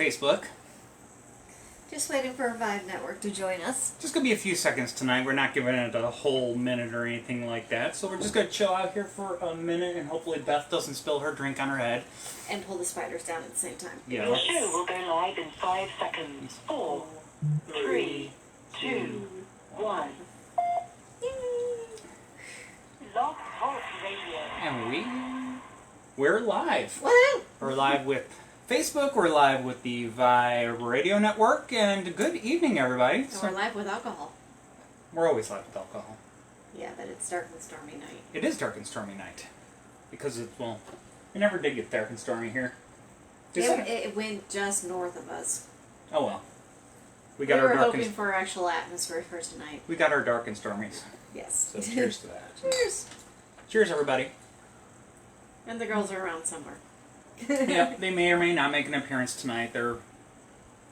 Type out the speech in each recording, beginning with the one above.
Facebook. Just waiting for Revive Network to join us. Just going to be a few seconds tonight. We're not giving it a whole minute or anything like that. So we're just going to chill out here for a minute, and hopefully Beth doesn't spill her drink on her head. And pull the spiders down at the same time. Yeah. Your show will go live in 5 seconds. 4, 3, 2, 1. Log Vault Radio. And we're live. Woohoo! We're live with Facebook. We're live with the Vibe Radio Network. And good evening, everybody. And we're live with alcohol. We're always live with alcohol. Yeah, but it's dark and stormy night. It is dark and stormy night. Because it never did get dark and stormy here. It went just north of us. Oh well. We We were dark hoping and for actual atmosphere for tonight. we got our dark and stormies. Yes. So cheers to that. Cheers. Cheers, everybody. And the girls are around somewhere. Yep, they may or may not make an appearance tonight. They're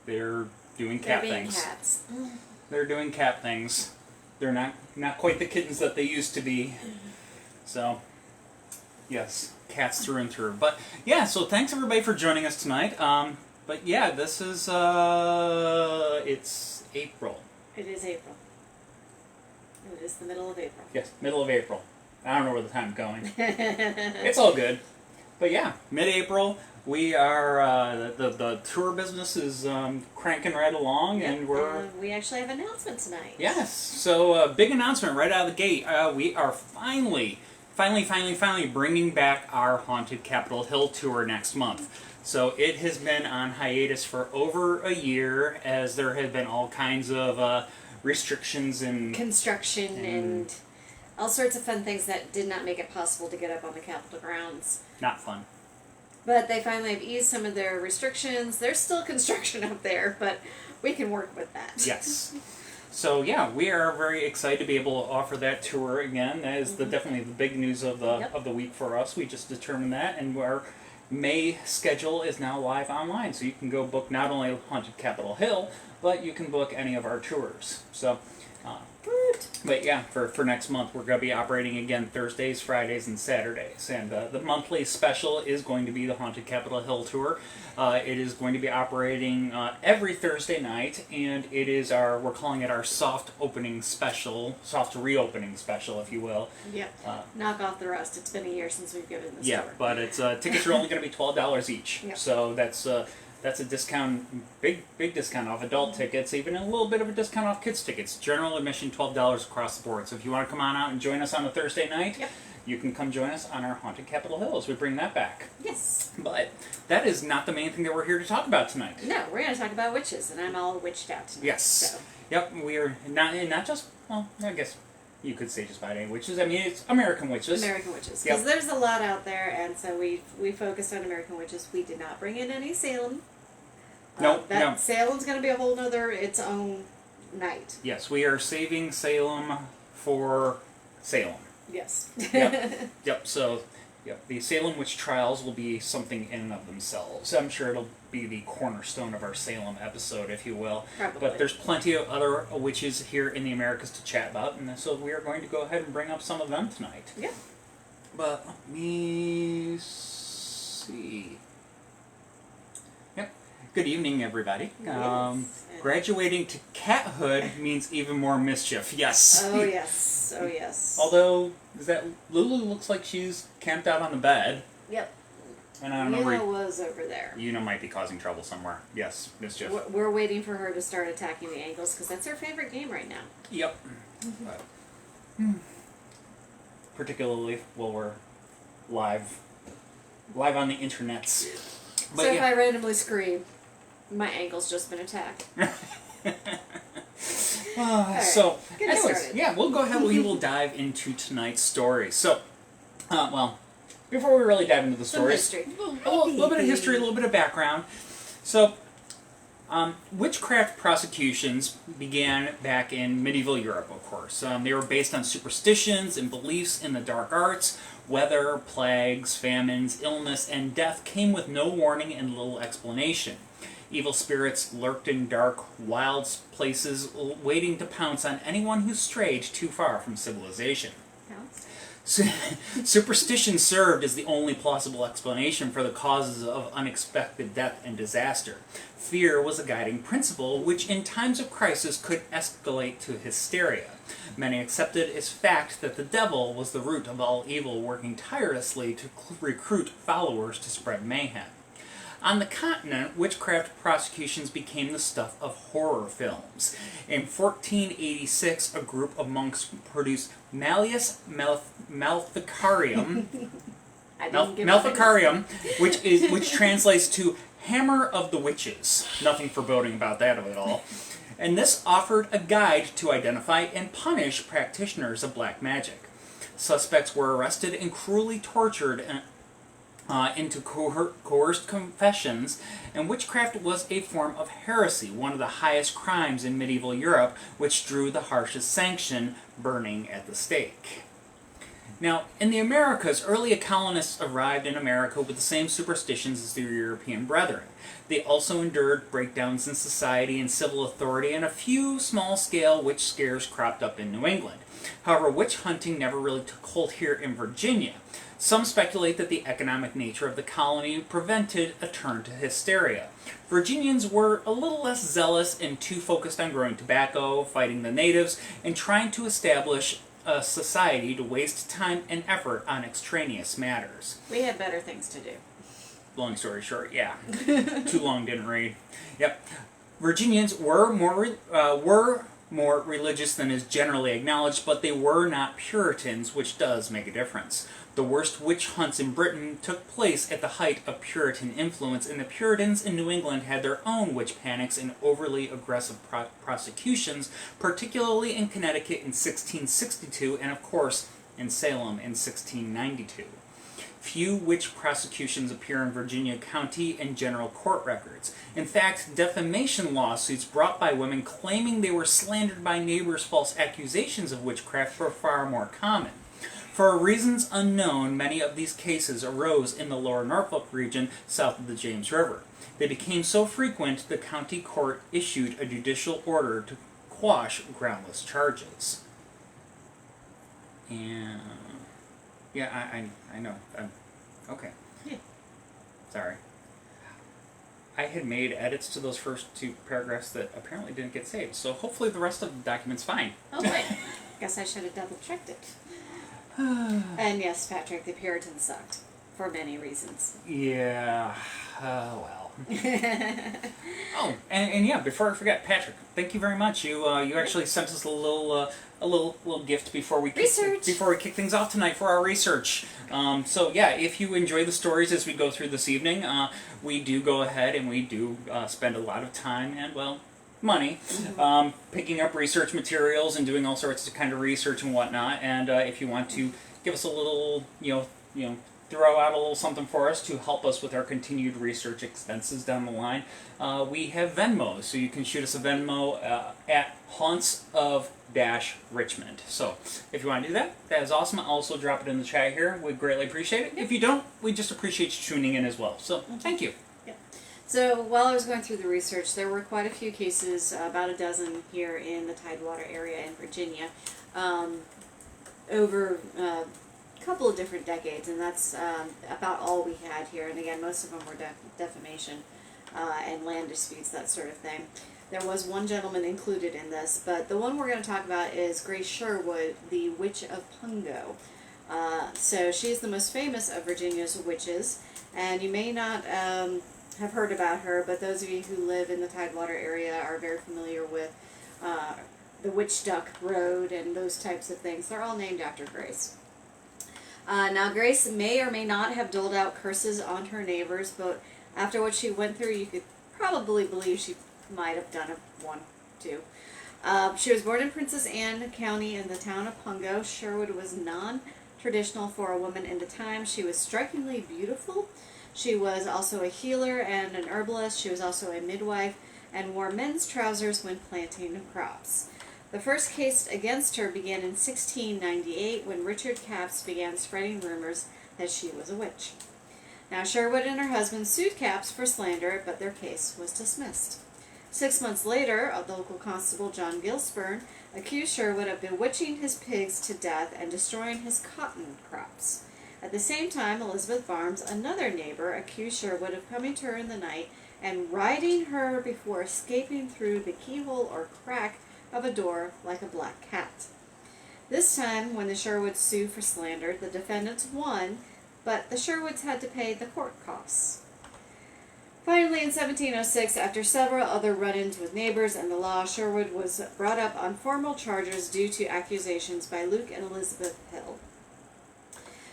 doing cat They're being things. cats. They're doing cat things. They're not quite the kittens that they used to be. So, yes, cats through and through. But yeah, so thanks everybody for joining us tonight. But yeah, this is it's April. It is April. It is the middle of April. Yes, middle of April. I don't know where the time's going. It's all good. But yeah, mid-April, we are, the tour business is cranking right along, Yep, and we're... we actually have an announcement tonight. Yes, so big announcement right out of the gate. We are finally bringing back our Haunted Capitol Hill tour next month. So it has been on hiatus for over a year, as there have been all kinds of restrictions and... Construction and all sorts of fun things that did not make it possible to get up on the Capitol grounds. Not fun. But they finally have eased some of their restrictions. There's still construction up there, but we can work with that. Yes. So yeah, we are very excited to be able to offer that tour again. That is definitely the big news of the week for us. We just determined that, and our May schedule is now live online, so you can go book not only Haunted Capitol Hill, but you can book any of our tours. So. But yeah, for next month, we're going to be operating again Thursdays, Fridays, and Saturdays. And the monthly special is going to be the Haunted Capitol Hill Tour. It is going to be operating every Thursday night, and it is we're calling it our soft opening special, soft reopening special, if you will. Yep. Knock off the rust. It's been a year since we've given this Yeah, tour. but it's tickets are only going to be $12 each. Yep. So that's a discount, big discount off adult tickets, even a little bit of a discount off kids tickets. General admission $12 across the board. So if you want to come on out and join us on a Thursday night, you can come join us on our Haunted Capitol Hill as we bring that back. Yes. But that is not the main thing that we're here to talk about tonight. No, we're going to talk about witches, and I'm all witched out tonight. Yes. So. Yep, we are not just, well, I guess you could say just about any witches. I mean, it's American witches. American witches. Because there's a lot out there, and so we focused on American witches. We did not bring in any Salem. No. Salem's going to be a whole nother, its own night. Yes, we are saving Salem for Salem. Yes. Yep, so the Salem Witch Trials will be something in and of themselves. I'm sure it'll be the cornerstone of our Salem episode, if you will. Probably. But there's plenty of other witches here in the Americas to chat about, and so we are going to go ahead and bring up some of them tonight. Yeah. But let me see. Yep. Good evening, everybody. Yes. Graduating to cathood means even more mischief. Yes. Oh, yes. Oh, yes. Although, Lulu looks like she's camped out on the bed. Yep. And I don't know where was over there. Una might be causing trouble somewhere. Yes, mischief. We're waiting for her to start attacking the ankles, because that's her favorite game right now. Yep. Particularly while we're live on the internets. But So if I randomly scream, my ankle's just been attacked. So, Get anyways, started. yeah, we'll go ahead. We will dive into tonight's story. So, before we really dive into the stories, history. a little bit of history, a little bit of background. So, witchcraft prosecutions began back in medieval Europe, of course. They were based on superstitions and beliefs in the dark arts. Weather, plagues, famines, illness, and death came with no warning and little explanation. Evil spirits lurked in dark, wild places, waiting to pounce on anyone who strayed too far from civilization. Pounce? Superstition served as the only plausible explanation for the causes of unexpected death and disaster. Fear was a guiding principle which in times of crisis could escalate to hysteria. Many accepted as fact that the devil was the root of all evil, working tirelessly to recruit followers to spread mayhem. On the continent, witchcraft prosecutions became the stuff of horror films. In 1486, a group of monks produced Malleus Maleficarium, which translates to Hammer of the Witches. Nothing foreboding about that at all. And this offered a guide to identify and punish practitioners of black magic. Suspects were arrested and cruelly tortured into coerced confessions, and witchcraft was a form of heresy, one of the highest crimes in medieval Europe, which drew the harshest sanction, burning at the stake. Now, in the Americas, early colonists arrived in America with the same superstitions as their European brethren. They also endured breakdowns in society and civil authority, and a few small-scale witch scares cropped up in New England. However, witch hunting never really took hold here in Virginia. Some speculate that the economic nature of the colony prevented a turn to hysteria. Virginians were a little less zealous and too focused on growing tobacco, fighting the natives, and trying to establish a society to waste time and effort on extraneous matters. We had better things to do. Long story short, yeah. Too long, didn't read. Yep. Virginians were more religious than is generally acknowledged, but they were not Puritans, which does make a difference. The worst witch hunts in Britain took place at the height of Puritan influence, and the Puritans in New England had their own witch panics and overly aggressive prosecutions, particularly in Connecticut in 1662, and of course in Salem in 1692. Few witch prosecutions appear in Virginia county and general court records. In fact, defamation lawsuits brought by women claiming they were slandered by neighbors' false accusations of witchcraft were far more common. For reasons unknown, many of these cases arose in the lower Norfolk region south of the James River. They became so frequent, the county court issued a judicial order to quash groundless charges. And yeah, I know. Okay. Yeah. Sorry. I had made edits to those first two paragraphs that apparently didn't get saved, so hopefully the rest of the document's fine. Oh, wait. Guess I should have double-checked it. And yes, Patrick, the Puritans sucked. For many reasons. Yeah. Well. Oh, and yeah, before I forget, Patrick, thank you very much. You actually sent us a little gift before we kick things off tonight for our research. So yeah, if you enjoy the stories as we go through this evening, we do go ahead and we do spend a lot of time and money picking up research materials and doing all sorts of kind of research and whatnot. And if you want to give us a little, throw out a little something for us to help us with our continued research expenses down the line, we have Venmo, so you can shoot us a Venmo at Haunts of Richmond. So if you want to do that, that is awesome. I'll also drop it in the chat here. We'd greatly appreciate it. If you don't, we just appreciate you tuning in as well. So thank you. So while I was going through the research, there were quite a few cases, about a dozen here in the Tidewater area in Virginia, over a couple of different decades, and that's about all we had here. And again, most of them were defamation and land disputes, that sort of thing. There was one gentleman included in this, but the one we're going to talk about is Grace Sherwood, the Witch of Pungo. So she's the most famous of Virginia's witches, and you may not have heard about her, but those of you who live in the Tidewater area are very familiar with the Witch Duck Road and those types of things. They're all named after Grace. Now, Grace may or may not have doled out curses on her neighbors, but after what she went through, you could probably believe she might have done one, too. She was born in Princess Anne County in the town of Pungo. Sherwood was non-traditional for a woman in the time. She was strikingly beautiful. She was also a healer and an herbalist. She was also a midwife and wore men's trousers when planting crops. The first case against her began in 1698 when Richard Capps began spreading rumors that she was a witch. Now, Sherwood and her husband sued Capps for slander, but their case was dismissed. 6 months later, a local constable, John Gilspurn, accused Sherwood of bewitching his pigs to death and destroying his cotton crops. At the same time, Elizabeth Barnes, another neighbor, accused Sherwood of coming to her in the night and riding her before escaping through the keyhole or crack of a door like a black cat. This time, when the Sherwoods sued for slander, the defendants won, but the Sherwoods had to pay the court costs. Finally, in 1706, after several other run-ins with neighbors and the law, Sherwood was brought up on formal charges due to accusations by Luke and Elizabeth Hill.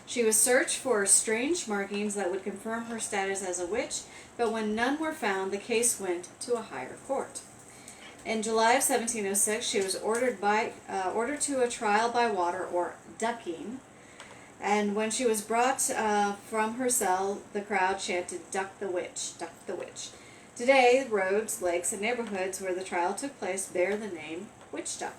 She was searched for strange markings that would confirm her status as a witch, but when none were found, the case went to a higher court. In July of 1706, she was ordered to a trial by water, or ducking, and when she was brought from her cell, the crowd chanted, "Duck the witch, duck the witch." Today, roads, lakes, and neighborhoods where the trial took place bear the name Witch Duck.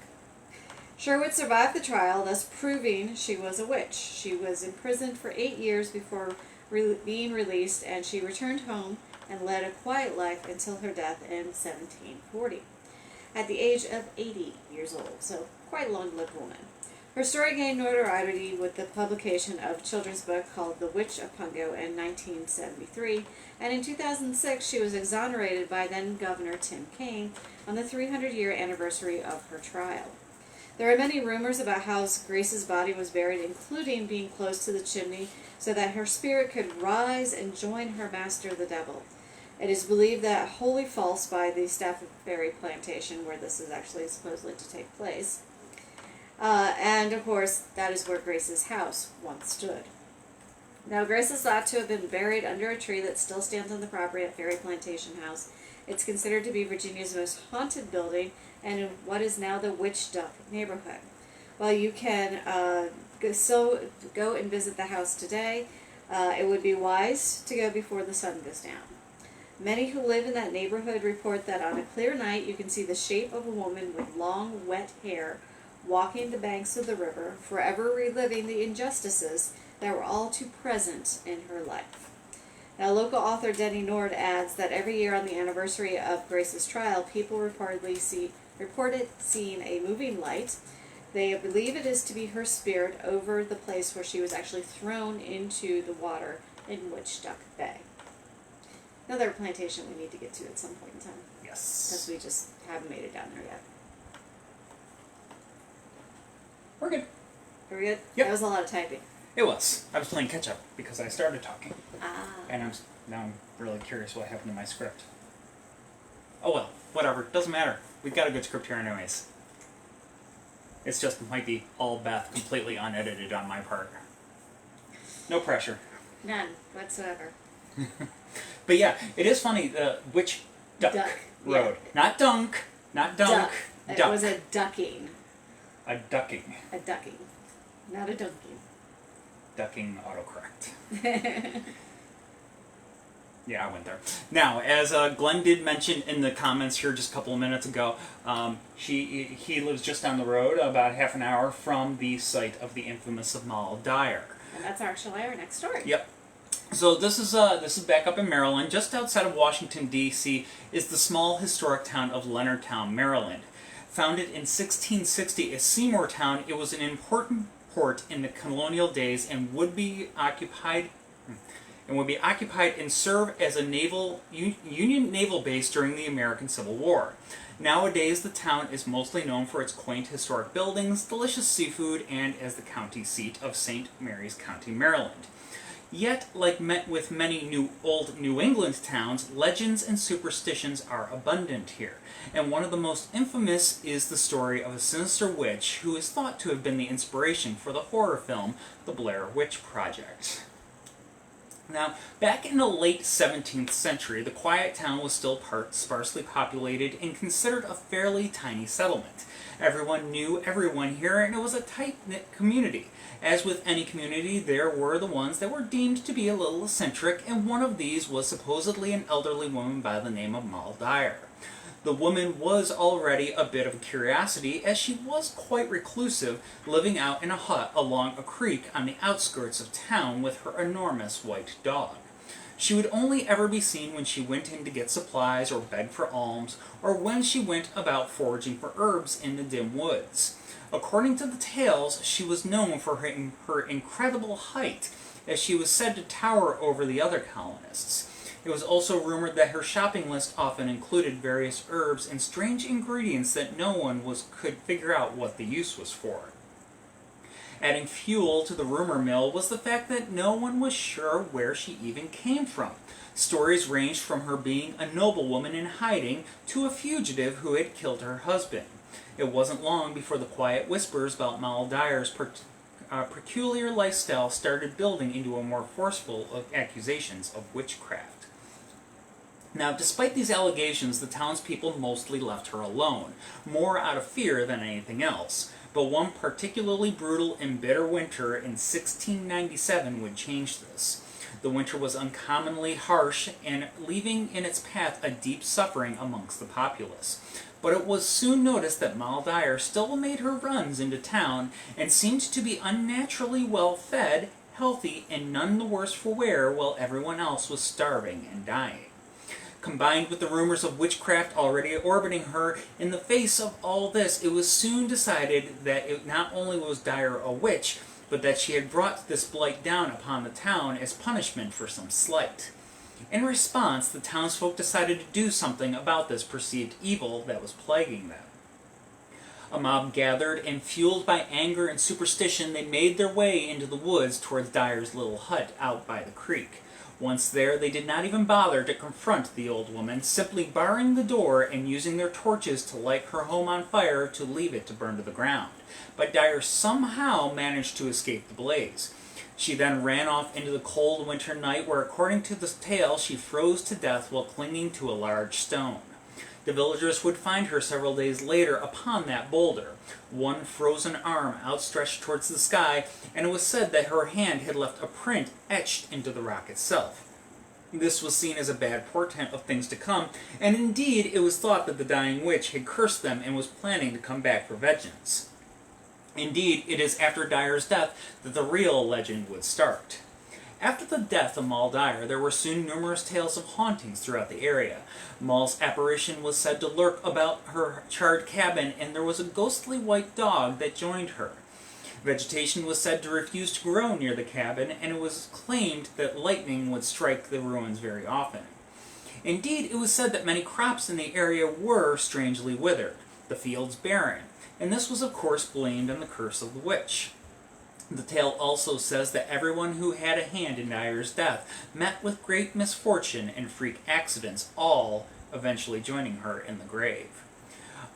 Sherwood survived the trial, thus proving she was a witch. She was imprisoned for 8 years before being released, and she returned home and led a quiet life until her death in 1740, at the age of 80 years old, so quite a long-lived woman. Her story gained notoriety with the publication of a children's book called The Witch of Pungo in 1973, and in 2006 she was exonerated by then-Governor Tim Kaine on the 300-year anniversary of her trial. There are many rumors about how Grace's body was buried, including being close to the chimney so that her spirit could rise and join her master, the devil. It is believed that wholly false by the staff of Ferry Plantation, where this is actually supposedly to take place. And, of course, that is where Grace's house once stood. Now, Grace is thought to have been buried under a tree that still stands on the property at Ferry Plantation House. It's considered to be Virginia's most haunted building and in what is now the Witch Duck neighborhood. While you can go and visit the house today, it would be wise to go before the sun goes down. Many who live in that neighborhood report that on a clear night you can see the shape of a woman with long, wet hair walking the banks of the river, forever reliving the injustices that were all too present in her life. Now, local author Denny Nord adds that every year on the anniversary of Grace's trial, people reported seeing a moving light. They believe it is to be her spirit over the place where she was actually thrown into the water in Witch Duck Bay. Another plantation we need to get to at some point in time. Yes. Because we just haven't made it down there yet. We're good. Are we good? Yep. That was a lot of typing. It was. I was playing catch up because I started talking. Ah. And now I'm really curious what happened to my script. Oh well, whatever. Doesn't matter. We've got a good script here anyways. It's just it might be all Beth, completely unedited on my part. No pressure. None whatsoever. But yeah, it is funny, the Witch Duck, Road. Yeah. Not dunk, not dunk, It duck. was a ducking. A ducking. A ducking. Not a dunking. Ducking autocorrect. Yeah, I went there. Now, as Glenn did mention in the comments here just a couple of minutes ago, he lives just down the road, about half an hour from the site of the infamous Moll, Dyer. And that's actually our next story. Yep. So this is back up in Maryland, just outside of Washington, D.C., is the small historic town of Leonardtown, Maryland. Founded in 1660 as Seymour Town, it was an important port in the colonial days and would be occupied and serve as a Union naval base during the American Civil War. Nowadays, the town is mostly known for its quaint historic buildings, delicious seafood, and as the county seat of St. Mary's County, Maryland. Yet, like with many old New England towns, legends and superstitions are abundant here, and one of the most infamous is the story of a sinister witch who is thought to have been the inspiration for the horror film The Blair Witch Project. Now, back in the late 17th century, the quiet town was still sparsely populated and considered a fairly tiny settlement. Everyone knew everyone here, and it was a tight-knit community. As with any community, there were the ones that were deemed to be a little eccentric, and one of these was supposedly an elderly woman by the name of Moll Dyer. The woman was already a bit of a curiosity, as she was quite reclusive, living out in a hut along a creek on the outskirts of town with her enormous white dog. She would only ever be seen when she went in to get supplies or beg for alms, or when she went about foraging for herbs in the dim woods. According to the tales, she was known for her incredible height, as she was said to tower over the other colonists. It was also rumored that her shopping list often included various herbs and strange ingredients that no one could figure out what the use was for. Adding fuel to the rumor mill was the fact that no one was sure where she even came from. Stories ranged from her being a noblewoman in hiding to a fugitive who had killed her husband. It wasn't long before the quiet whispers about Moll Dyer's peculiar lifestyle started building into a more forceful accusations of witchcraft. Now, despite these allegations, the townspeople mostly left her alone, more out of fear than anything else. But one particularly brutal and bitter winter in 1697 would change this. The winter was uncommonly harsh and leaving in its path a deep suffering amongst the populace. But it was soon noticed that Moll Dyer still made her runs into town and seemed to be unnaturally well fed, healthy, and none the worse for wear while everyone else was starving and dying. Combined with the rumors of witchcraft already orbiting her, in the face of all this, it was soon decided that not only was Dyer a witch, but that she had brought this blight down upon the town as punishment for some slight. In response, the townsfolk decided to do something about this perceived evil that was plaguing them. A mob gathered, and fueled by anger and superstition, they made their way into the woods towards Dyer's little hut out by the creek. Once there, they did not even bother to confront the old woman, simply barring the door and using their torches to light her home on fire to leave it to burn to the ground. But Dyer somehow managed to escape the blaze. She then ran off into the cold winter night where, according to the tale, she froze to death while clinging to a large stone. The villagers would find her several days later upon that boulder, one frozen arm outstretched towards the sky, and it was said that her hand had left a print etched into the rock itself. This was seen as a bad portent of things to come, and indeed it was thought that the dying witch had cursed them and was planning to come back for vengeance. Indeed, it is after Dyer's death that the real legend would start. After the death of Moll Dyer, there were soon numerous tales of hauntings throughout the area. Moll's apparition was said to lurk about her charred cabin, and there was a ghostly white dog that joined her. Vegetation was said to refuse to grow near the cabin, and it was claimed that lightning would strike the ruins very often. Indeed, it was said that many crops in the area were strangely withered, the fields barren, and this was of course blamed on the curse of the witch. The tale also says that everyone who had a hand in Dyer's death met with great misfortune and freak accidents, all eventually joining her in the grave.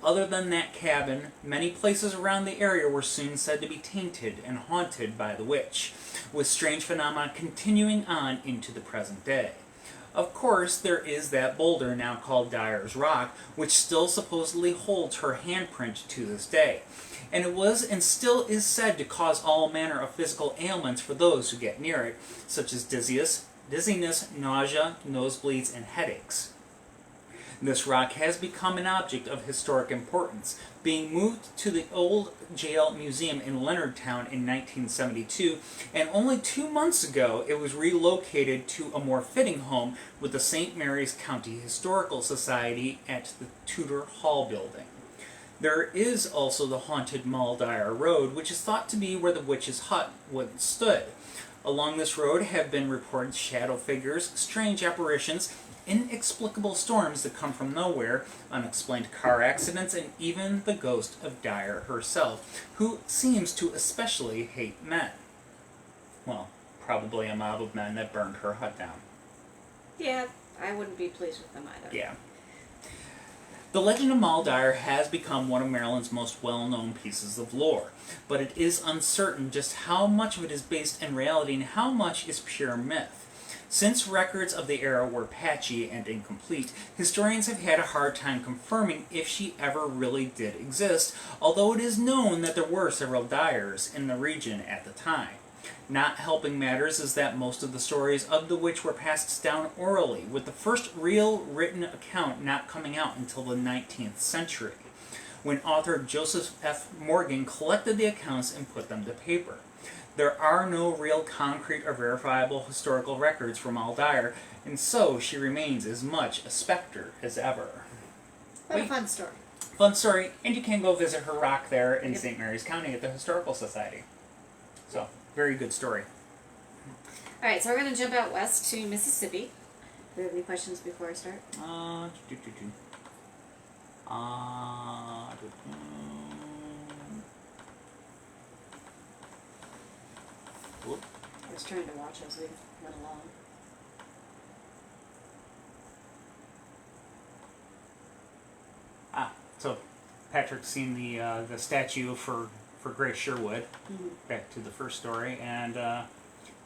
Other than that cabin, many places around the area were soon said to be tainted and haunted by the witch, with strange phenomena continuing on into the present day. Of course, there is that boulder now called Dyer's Rock, which still supposedly holds her handprint to this day. And it was and still is said to cause all manner of physical ailments for those who get near it, such as dizziness, nausea, nosebleeds, and headaches. This rock has become an object of historic importance, being moved to the old jail museum in Leonardtown in 1972, and only 2 months ago it was relocated to a more fitting home with the St. Mary's County Historical Society at the Tudor Hall building. There is also the haunted Moll Dyer Road, which is thought to be where the witch's hut once stood. Along this road have been reported shadow figures, strange apparitions, inexplicable storms that come from nowhere, unexplained car accidents, and even the ghost of Dyer herself, who seems to especially hate men. Well, probably a mob of men that burned her hut down. Yeah, I wouldn't be pleased with them either. Yeah. The legend of Moll Dyer has become one of Maryland's most well-known pieces of lore, but it is uncertain just how much of it is based in reality and how much is pure myth. Since records of the era were patchy and incomplete, historians have had a hard time confirming if she ever really did exist, although it is known that there were several Dyers in the region at the time. Not helping matters is that most of the stories of the witch were passed down orally, with the first real written account not coming out until the 19th century, when author Joseph F. Morgan collected the accounts and put them to paper. There are no real concrete or verifiable historical records for Moll Dyer, and so she remains as much a specter as ever. What a fun story. Fun story, and you can go visit her rock there in Yep. St. Mary's County at the Historical Society. So, very good story. Alright, so we're going to jump out west to Mississippi. Do you have any questions before I start? Whoop. I was trying to watch as we went along. So Patrick's seen the statue for Grace Sherwood, Mm-hmm. back to the first story, and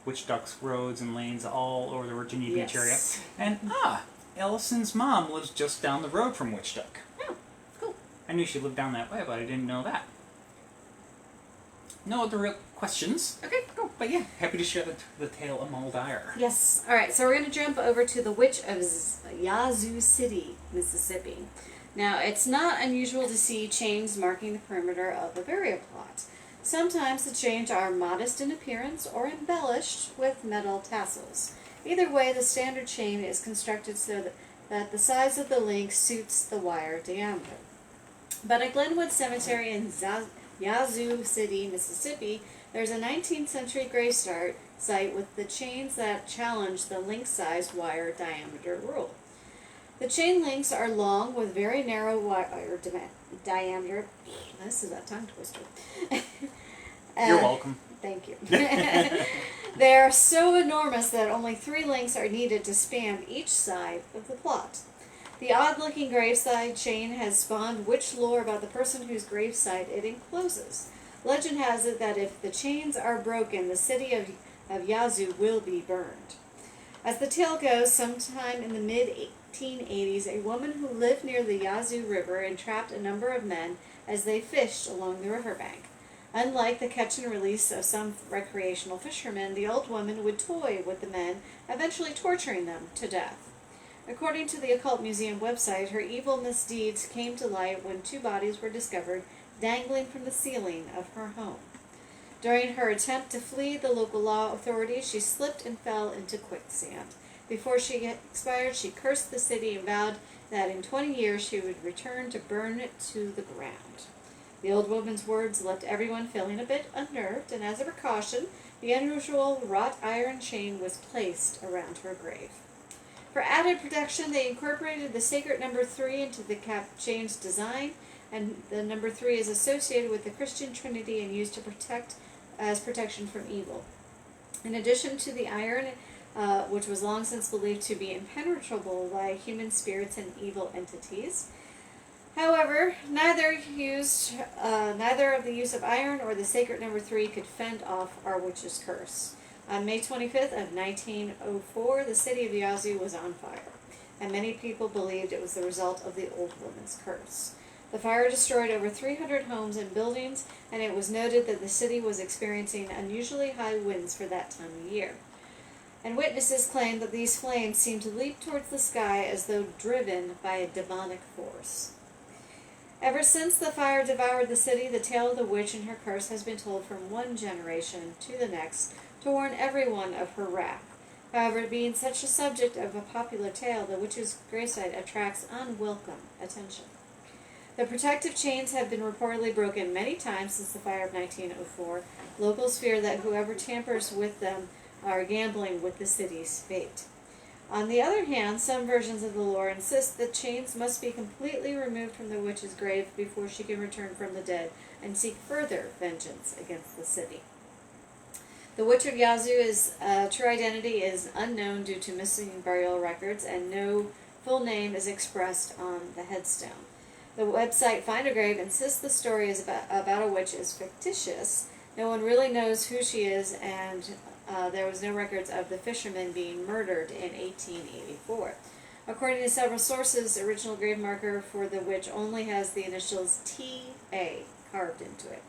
witch ducks, roads, and lanes all over the Virginia Beach area. Yes. And Allison's mom lives just down the road from Witch Duck. Oh, cool. I knew she lived down that way, but I didn't know that. No other real questions. Okay, Go, but yeah, happy to share the tale of Moll Dyer. Yes. Alright, so we're going to jump over to the Witch of Yazoo City, Mississippi. Now, it's not unusual to see chains marking the perimeter of a burial plot. Sometimes the chains are modest in appearance or embellished with metal tassels. Either way, the standard chain is constructed so that the size of the link suits the wire diameter. But at Glenwood Cemetery in Yazoo City, Mississippi, there's a 19th century grave site with the chains that challenge the link size wire diameter rule. The chain links are long with very narrow wire diameter. This is a tongue twister. You're welcome. Thank you. They are so enormous that only 3 links are needed to span each side of the plot. The odd-looking graveside chain has spawned witch lore about the person whose gravesite it encloses. Legend has it that if the chains are broken, the city of Yazoo will be burned. As the tale goes, sometime in the mid-1880s, a woman who lived near the Yazoo River entrapped a number of men as they fished along the riverbank. Unlike the catch and release of some recreational fishermen, the old woman would toy with the men, eventually torturing them to death. According to the Occult Museum website, her evil misdeeds came to light when 2 bodies were discovered dangling from the ceiling of her home. During her attempt to flee the local law authorities, she slipped and fell into quicksand. Before she expired, she cursed the city and vowed that in 20 years she would return to burn it to the ground. The old woman's words left everyone feeling a bit unnerved, and as a precaution, the unusual wrought iron chain was placed around her grave. For added protection, they incorporated the sacred number 3 into the chain's design, and the number 3 is associated with the Christian Trinity and used to protect as protection from evil. In addition to the iron, which was long since believed to be impenetrable by human spirits and evil entities. However, neither of the use of iron or the sacred number 3 could fend off our witch's curse. On May 25th of 1904, the city of Yazoo was on fire, and many people believed it was the result of the old woman's curse. The fire destroyed over 300 homes and buildings, and it was noted that the city was experiencing unusually high winds for that time of year. And witnesses claimed that these flames seemed to leap towards the sky as though driven by a demonic force. Ever since the fire devoured the city, the tale of the witch and her curse has been told from one generation to the next to warn everyone of her wrath. However, being such a subject of a popular tale, the witch's gravesite attracts unwelcome attention. The protective chains have been reportedly broken many times since the fire of 1904. Locals fear that whoever tampers with them are gambling with the city's fate. On the other hand, some versions of the lore insist that chains must be completely removed from the witch's grave before she can return from the dead and seek further vengeance against the city. The Witch of Yazoo's true identity is unknown due to missing burial records, and no full name is expressed on the headstone. The website Find a Grave insists the story is about a witch is fictitious. No one really knows who she is, and there was no records of the fishermen being murdered in 1884. According to several sources, the original grave marker for the witch only has the initials T.A. carved into it.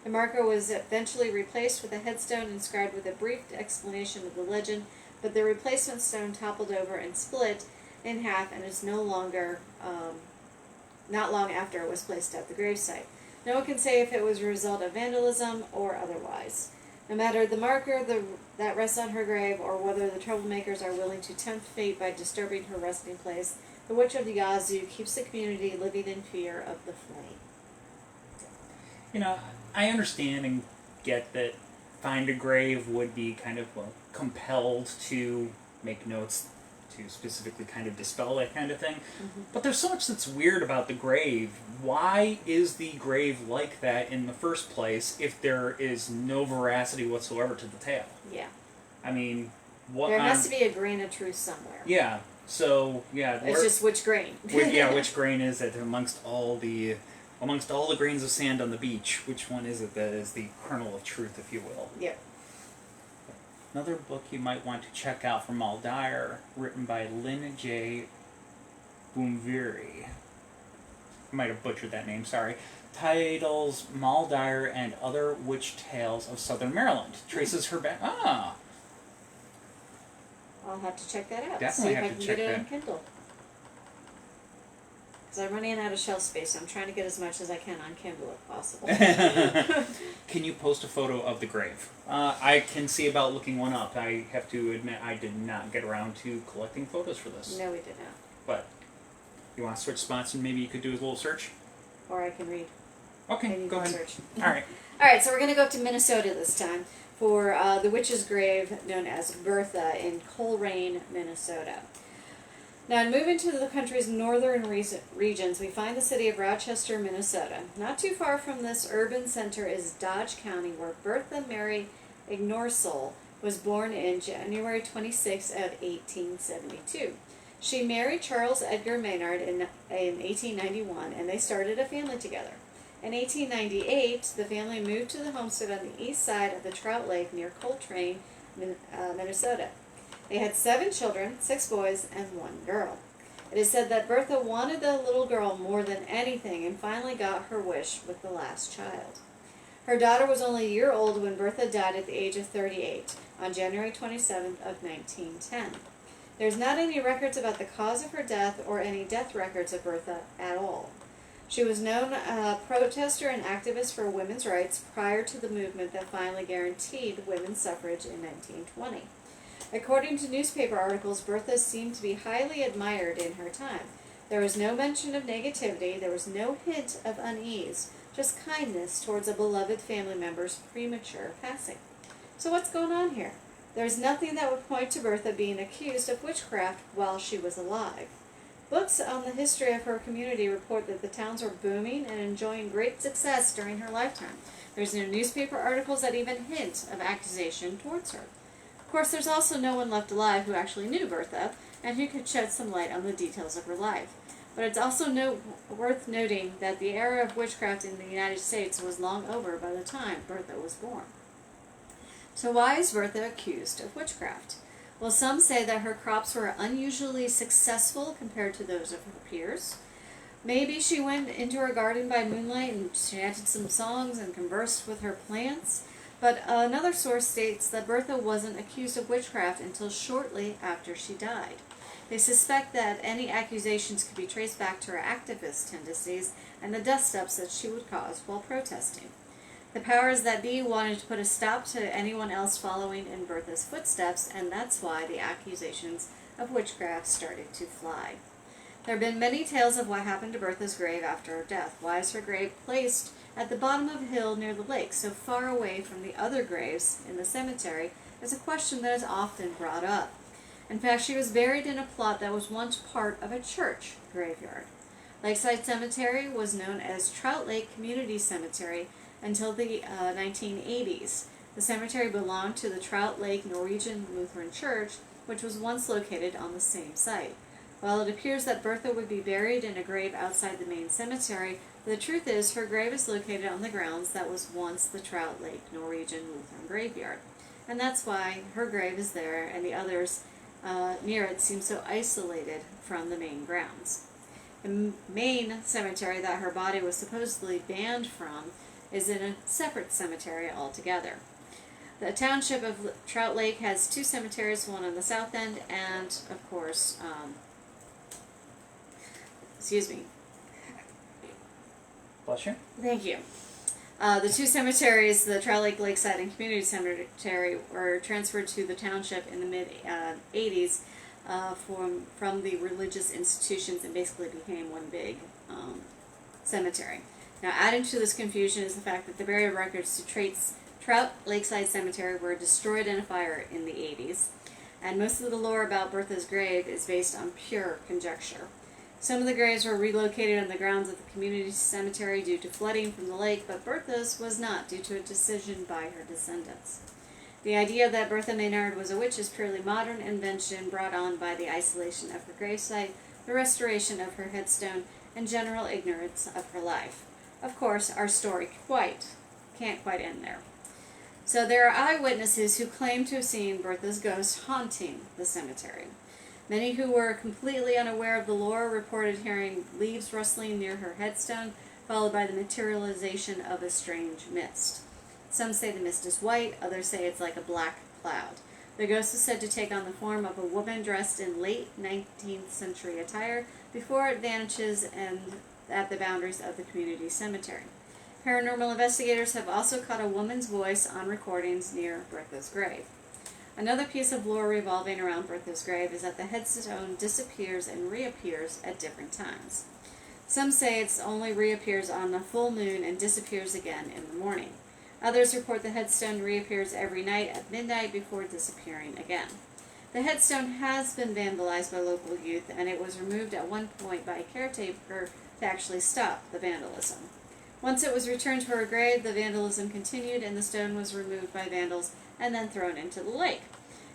The marker was eventually replaced with a headstone inscribed with a brief explanation of the legend, but the replacement stone toppled over and split in half and is no longer, not long after it was placed at the gravesite. No one can say if it was a result of vandalism or otherwise. No matter the marker that rests on her grave, or whether the troublemakers are willing to tempt fate by disturbing her resting place, the Witch of the Yazoo keeps the community living in fear of the flame. You know, I understand and get that Find a Grave would be kind of compelled to make notes to specifically kind of dispel that kind of thing. Mm-hmm. But there's so much that's weird about the grave. Why is the grave like that in the first place if there is no veracity whatsoever to the tale? Yeah. I mean, what? There has to be a grain of truth somewhere. Yeah. So yeah. It's just which grain. Which grain is it amongst all the grains of sand on the beach? Which one is it that is the kernel of truth, if you will? Yep. Another book you might want to check out from Moll Dyer, written by Lynn J. Boomviri. I might have butchered that name, sorry. Titles Moll Dyer and Other Witch Tales of Southern Maryland. Traces her back. I'll have to check that out. Definitely See if have I to can check get it that. on Kindle. Because I'm running out of shelf space, so I'm trying to get as much as I can on Kindle if possible. Can you post a photo of the grave? I can see about looking one up. I have to admit I did not get around to collecting photos for this. No, we did not. But you want to switch spots and maybe you could do a little search? Or I can read. Okay, Maybe you go can ahead. search. Alright. Alright, so we're going to go up to Minnesota this time for the witch's grave known as Bertha in Coleraine, Minnesota. Now, in moving to the country's northern regions, we find the city of Rochester, Minnesota. Not too far from this urban center is Dodge County, where Bertha Mary Ignorsol was born in January 26 of 1872. She married Charles Edgar Maynard in 1891, and they started a family together. In 1898, the family moved to the homestead on the east side of the Trout Lake near Coleraine, Minnesota. They had 7 children, 6 boys and 1 girl. It is said that Bertha wanted the little girl more than anything and finally got her wish with the last child. Her daughter was only a year old when Bertha died at the age of 38 on January 27th of 1910. There's not any records about the cause of her death or any death records of Bertha at all. She was known protester and activist for women's rights prior to the movement that finally guaranteed women's suffrage in 1920. According to newspaper articles, Bertha seemed to be highly admired in her time. There was no mention of negativity, there was no hint of unease, just kindness towards a beloved family member's premature passing. So what's going on here? There's nothing that would point to Bertha being accused of witchcraft while she was alive. Books on the history of her community report that the towns were booming and enjoying great success during her lifetime. There's no newspaper articles that even hint of accusation towards her. Of course, there's also no one left alive who actually knew Bertha, and who could shed some light on the details of her life. But it's also worth noting that the era of witchcraft in the United States was long over by the time Bertha was born. So why is Bertha accused of witchcraft? Well, some say that her crops were unusually successful compared to those of her peers. Maybe she went into her garden by moonlight and chanted some songs and conversed with her plants. But another source states that Bertha wasn't accused of witchcraft until shortly after she died. They suspect that any accusations could be traced back to her activist tendencies and the dust-ups that she would cause while protesting. The powers that be wanted to put a stop to anyone else following in Bertha's footsteps, and that's why the accusations of witchcraft started to fly. There have been many tales of what happened to Bertha's grave after her death. Why is her grave placed at the bottom of a hill near the lake, so far away from the other graves in the cemetery, is a question that is often brought up. In fact, she was buried in a plot that was once part of a church graveyard. Lakeside Cemetery was known as Trout Lake Community Cemetery until the 1980s. The cemetery belonged to the Trout Lake Norwegian Lutheran Church, which was once located on the same site. While it appears that Bertha would be buried in a grave outside the main cemetery, the truth is her grave is located on the grounds that was once the Trout Lake Norwegian Lutheran Graveyard. And that's why her grave is there and the others near it seem so isolated from the main grounds. The main cemetery that her body was supposedly banned from is in a separate cemetery altogether. The township of Trout Lake has 2 cemeteries, one on the south end and, of course, Bless you. Thank you. The two cemeteries, the Trout Lake Lakeside and Community Cemetery, were transferred to the township in the mid 80s from the religious institutions and basically became one big cemetery. Now, adding to this confusion is the fact that the burial records to Trout Lakeside Cemetery were destroyed in a fire in the 80s, and most of the lore about Bertha's grave is based on pure conjecture. Some of the graves were relocated on the grounds of the community cemetery due to flooding from the lake, but Bertha's was not, due to a decision by her descendants. The idea that Bertha Maynard was a witch is purely modern invention brought on by the isolation of her gravesite, the restoration of her headstone, and general ignorance of her life. Of course, our story can't quite end there. So there are eyewitnesses who claim to have seen Bertha's ghost haunting the cemetery. Many who were completely unaware of the lore reported hearing leaves rustling near her headstone, followed by the materialization of a strange mist. Some say the mist is white, others say it's like a black cloud. The ghost is said to take on the form of a woman dressed in late 19th century attire before it vanishes at the boundaries of the community cemetery. Paranormal investigators have also caught a woman's voice on recordings near Bertha's grave. Another piece of lore revolving around Bertha's grave is that the headstone disappears and reappears at different times. Some say it only reappears on the full moon and disappears again in the morning. Others report the headstone reappears every night at midnight before disappearing again. The headstone has been vandalized by local youth, and it was removed at one point by a caretaker to actually stop the vandalism. Once it was returned to her grave, the vandalism continued and the stone was removed by vandals and then thrown into the lake.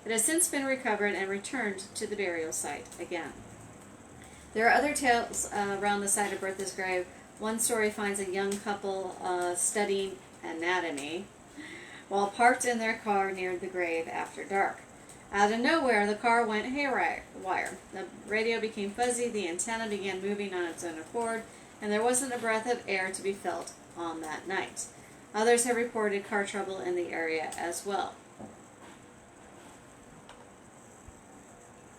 It has since been recovered and returned to the burial site again. There are other tales around the site of Bertha's grave. One story finds a young couple studying anatomy while parked in their car near the grave after dark. Out of nowhere, the car went haywire. The radio became fuzzy, the antenna began moving on its own accord, and there wasn't a breath of air to be felt on that night. Others have reported car trouble in the area as well.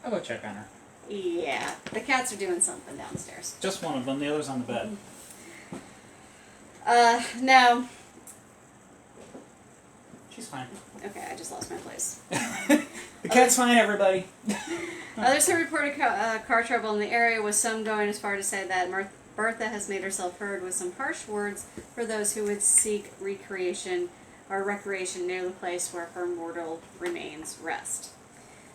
I'll go check on her. Yeah, the cats are doing something downstairs. Just one of them, the other's on the bed. Now... She's fine. Okay, I just lost my place. The cat's fine, everybody. Others have reported car trouble in the area, with some going as far to say that Bertha has made herself heard with some harsh words for those who would seek recreation near the place where her mortal remains rest.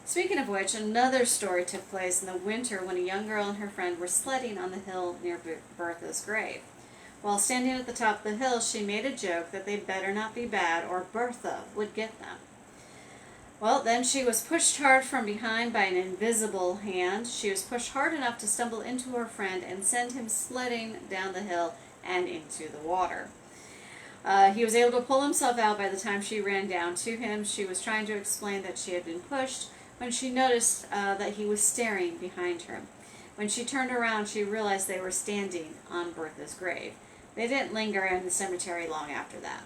Speaking of which, another story took place in the winter when a young girl and her friend were sledding on the hill near Bertha's grave. While standing at the top of the hill, she made a joke that they better not be bad or Bertha would get them. Well, then she was pushed hard from behind by an invisible hand. She was pushed hard enough to stumble into her friend and send him sledding down the hill and into the water. He was able to pull himself out by the time she ran down to him. She was trying to explain that she had been pushed when she noticed that he was staring behind her. When she turned around, she realized they were standing on Bertha's grave. They didn't linger in the cemetery long after that.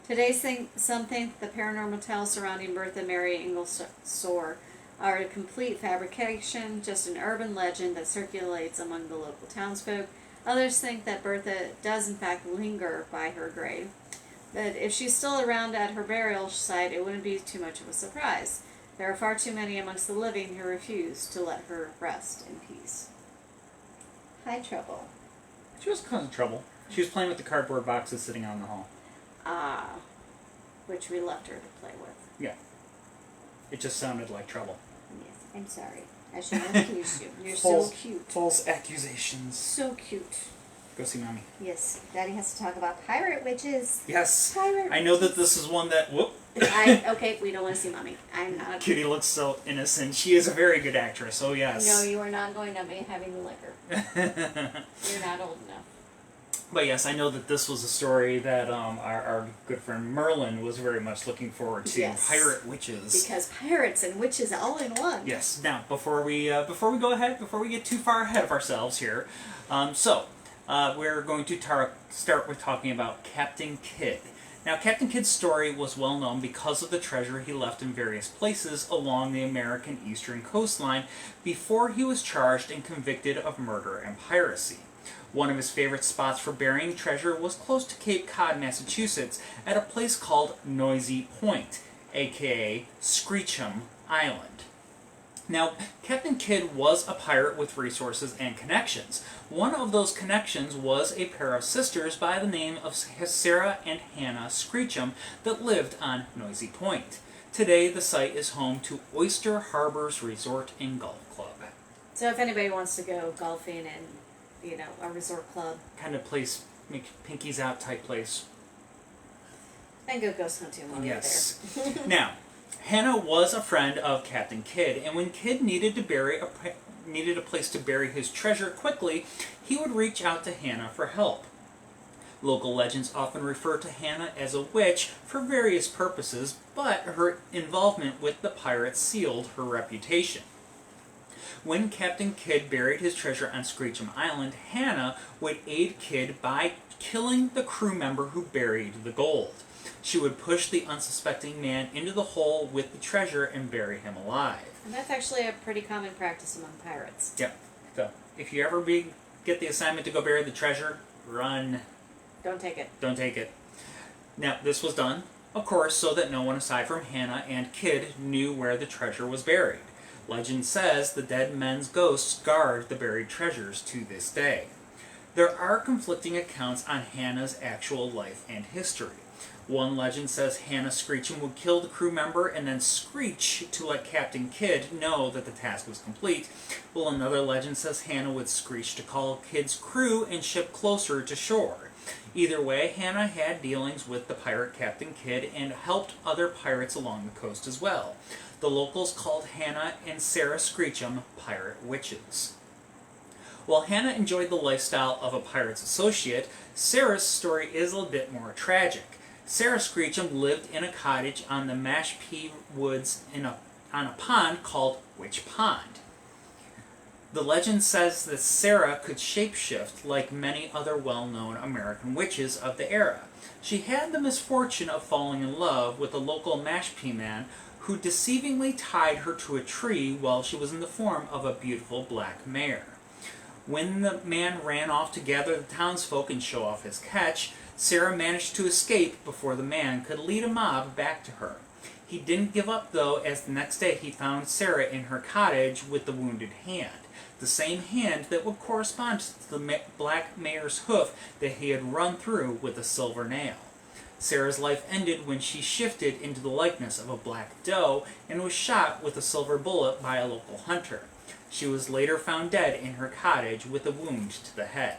Today, some think the paranormal tales surrounding Bertha Mary Inglesore are a complete fabrication, just an urban legend that circulates among the local townsfolk. Others think that Bertha does in fact linger by her grave. But if she's still around at her burial site, it wouldn't be too much of a surprise. There are far too many amongst the living who refuse to let her rest in peace. Hi, Trouble. She was causing trouble. She was playing with the cardboard boxes sitting out in the hall. Ah, which we left her to play with. Yeah. It just sounded like trouble. Yes, I'm sorry. I should have accused you. You're so cute. False accusations. So cute. Go see Mommy. Yes, Daddy has to talk about pirate witches. Yes. Pirate I know that this is one that... Whoop. Okay, we don't want to see Mommy. I'm not... Kitty looks so innocent. She is a very good actress, oh yes. No, you are not going to be having the liquor. You're not old enough. But yes, I know that this was a story that our good friend Merlin was very much looking forward to. Yes. Pirate witches. Because pirates and witches all in one. Yes. Now, before we go ahead, before we get too far ahead of ourselves here, we're going to start with talking about Captain Kidd. Now, Captain Kidd's story was well known because of the treasure he left in various places along the American eastern coastline before he was charged and convicted of murder and piracy. One of his favorite spots for burying treasure was close to Cape Cod, Massachusetts, at a place called Noisy Point, aka Screecham Island. Now, Captain Kidd was a pirate with resources and connections. One of those connections was a pair of sisters by the name of Sarah and Hannah Screecham that lived on Noisy Point. Today, the site is home to Oyster Harbor's Resort and Golf Club. So if anybody wants to go golfing and, a resort club. Kind of place, make pinkies out type place. And go ghost hunting while you're there. Now, Hannah was a friend of Captain Kidd, and when Kidd needed a place to bury his treasure quickly, he would reach out to Hannah for help. Local legends often refer to Hannah as a witch for various purposes, but her involvement with the pirates sealed her reputation. When Captain Kidd buried his treasure on Screecham Island, Hannah would aid Kidd by killing the crew member who buried the gold. She would push the unsuspecting man into the hole with the treasure and bury him alive. And that's actually a pretty common practice among pirates. Yep. So, if you ever get the assignment to go bury the treasure, run. Don't take it. Don't take it. Now, this was done, of course, so that no one aside from Hannah and Kidd knew where the treasure was buried. Legend says the dead men's ghosts guard the buried treasures to this day. There are conflicting accounts on Hannah's actual life and history. One legend says Hannah Screecham would kill the crew member and then screech to let Captain Kidd know that the task was complete, while another legend says Hannah would screech to call Kidd's crew and ship closer to shore. Either way, Hannah had dealings with the pirate Captain Kidd and helped other pirates along the coast as well. The locals called Hannah and Sarah Screecham pirate witches. While Hannah enjoyed the lifestyle of a pirate's associate, Sarah's story is a bit more tragic. Sarah Screecham lived in a cottage on the Mashpee Woods on a pond called Witch Pond. The legend says that Sarah could shapeshift like many other well-known American witches of the era. She had the misfortune of falling in love with a local Mashpee man who deceivingly tied her to a tree while she was in the form of a beautiful black mare. When the man ran off to gather the townsfolk and show off his catch, Sarah managed to escape before the man could lead a mob back to her. He didn't give up, though, as the next day he found Sarah in her cottage with the wounded hand, the same hand that would correspond to the black mare's hoof that he had run through with a silver nail. Sarah's life ended when she shifted into the likeness of a black doe and was shot with a silver bullet by a local hunter. She was later found dead in her cottage with a wound to the head.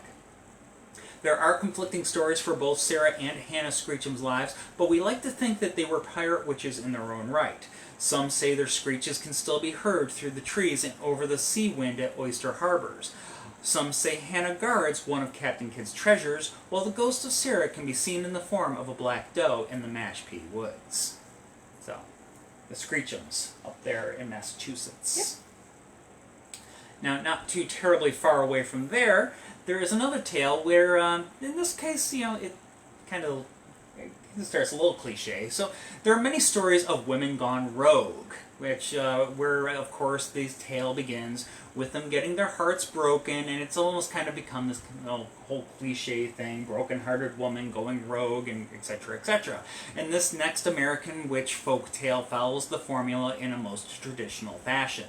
There are conflicting stories for both Sarah and Hannah Screecham's lives, but we like to think that they were pirate witches in their own right. Some say their screeches can still be heard through the trees and over the sea wind at Oyster Harbors. Some say Hannah guards one of Captain Kidd's treasures, while the ghost of Sarah can be seen in the form of a black doe in the Mashpee Woods. So, the Screechams up there in Massachusetts. Yep. Now, not too terribly far away from there, there is another tale where, in this case, it kind of starts a little cliche. So, there are many stories of women gone rogue, which, where, of course, this tale begins with them getting their hearts broken, and it's almost kind of become this whole cliche thing, broken-hearted woman going rogue, and etc., etc. And this next American witch folk tale follows the formula in a most traditional fashion.